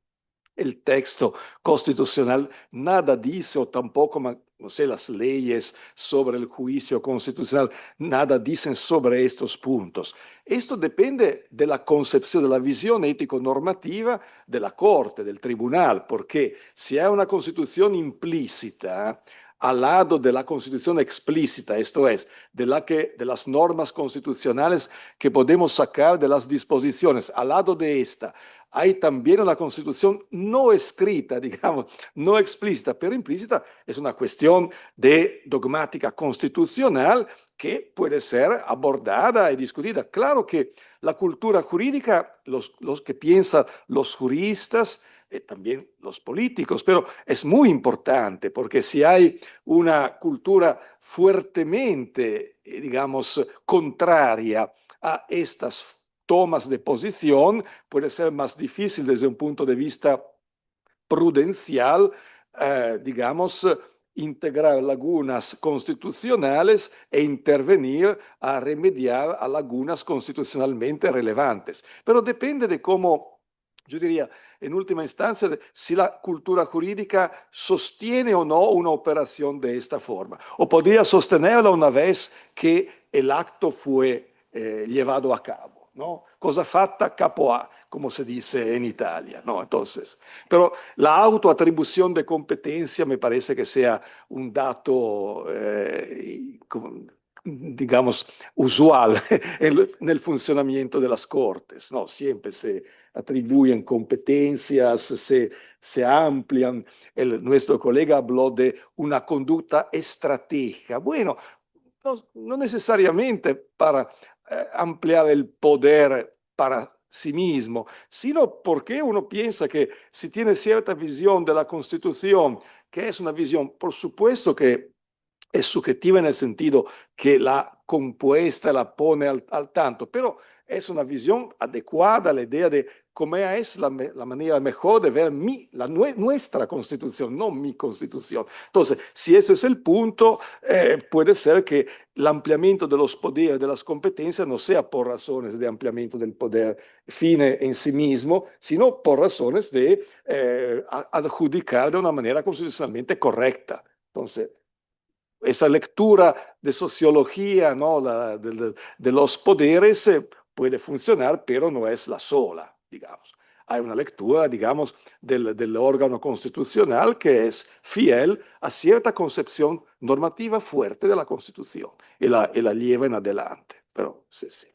S3: el texto constitucional nada dice, o tampoco, no sé, las leyes sobre el juicio constitucional, nada dicen sobre estos puntos. Esto depende de la concepción, de la visión ético-normativa de la Corte, del tribunal, porque si hay una constitución implícita al lado de la constitución explícita, esto es, de las normas constitucionales que podemos sacar de las disposiciones, al lado de esta, hay también una constitución no escrita, digamos, no explícita, pero implícita, es una cuestión de dogmática constitucional que puede ser abordada y discutida. Claro que la cultura jurídica, los que piensan los juristas, también los políticos, pero es muy importante porque si hay una cultura fuertemente, digamos, contraria a estas tomas de posición, puede ser más difícil desde un punto de vista prudencial, digamos, integrar lagunas constitucionales e intervenir a remediar a lagunas constitucionalmente relevantes. Pero depende de cómo, yo diría, en última instancia, si la cultura jurídica sostiene o no una operación de esta forma. O podría sostenerla una vez que el acto fue llevado a cabo, ¿no? Cosa fatta capo a, como se dice en Italia, ¿no? Entonces, pero la autoatribución de competencia me parece que sea un dato, digamos, usual en el funcionamiento de las cortes, ¿no? Siempre se atribuyen competencias, se amplian. Nuestro colega habló de una conducta estratégica. Bueno, no necesariamente para ampliar el poder para sí mismo, sino porque uno piensa que si tiene cierta visión de la Constitución, que es una visión, por supuesto que es subjetiva en el sentido que la compuesta la pone al tanto, pero es una visión adecuada a la idea de cómo es la manera mejor de ver nuestra constitución, no mi constitución. Entonces, si ese es el punto, puede ser que el ampliamiento de los poderes, de las competencias, no sea por razones de ampliamiento del poder fine en sí mismo, sino por razones de adjudicar de una manera constitucionalmente correcta. Entonces, esa lectura de sociología, ¿no? De los poderes puede funcionar, pero no es la sola, digamos. Hay una lectura, digamos, del órgano constitucional que es fiel a cierta concepción normativa fuerte de la Constitución y la lleva en adelante. Pero sí, sí.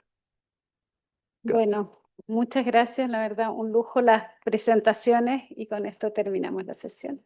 S2: Bueno, muchas gracias, la verdad, un lujo las presentaciones y con esto terminamos la sesión.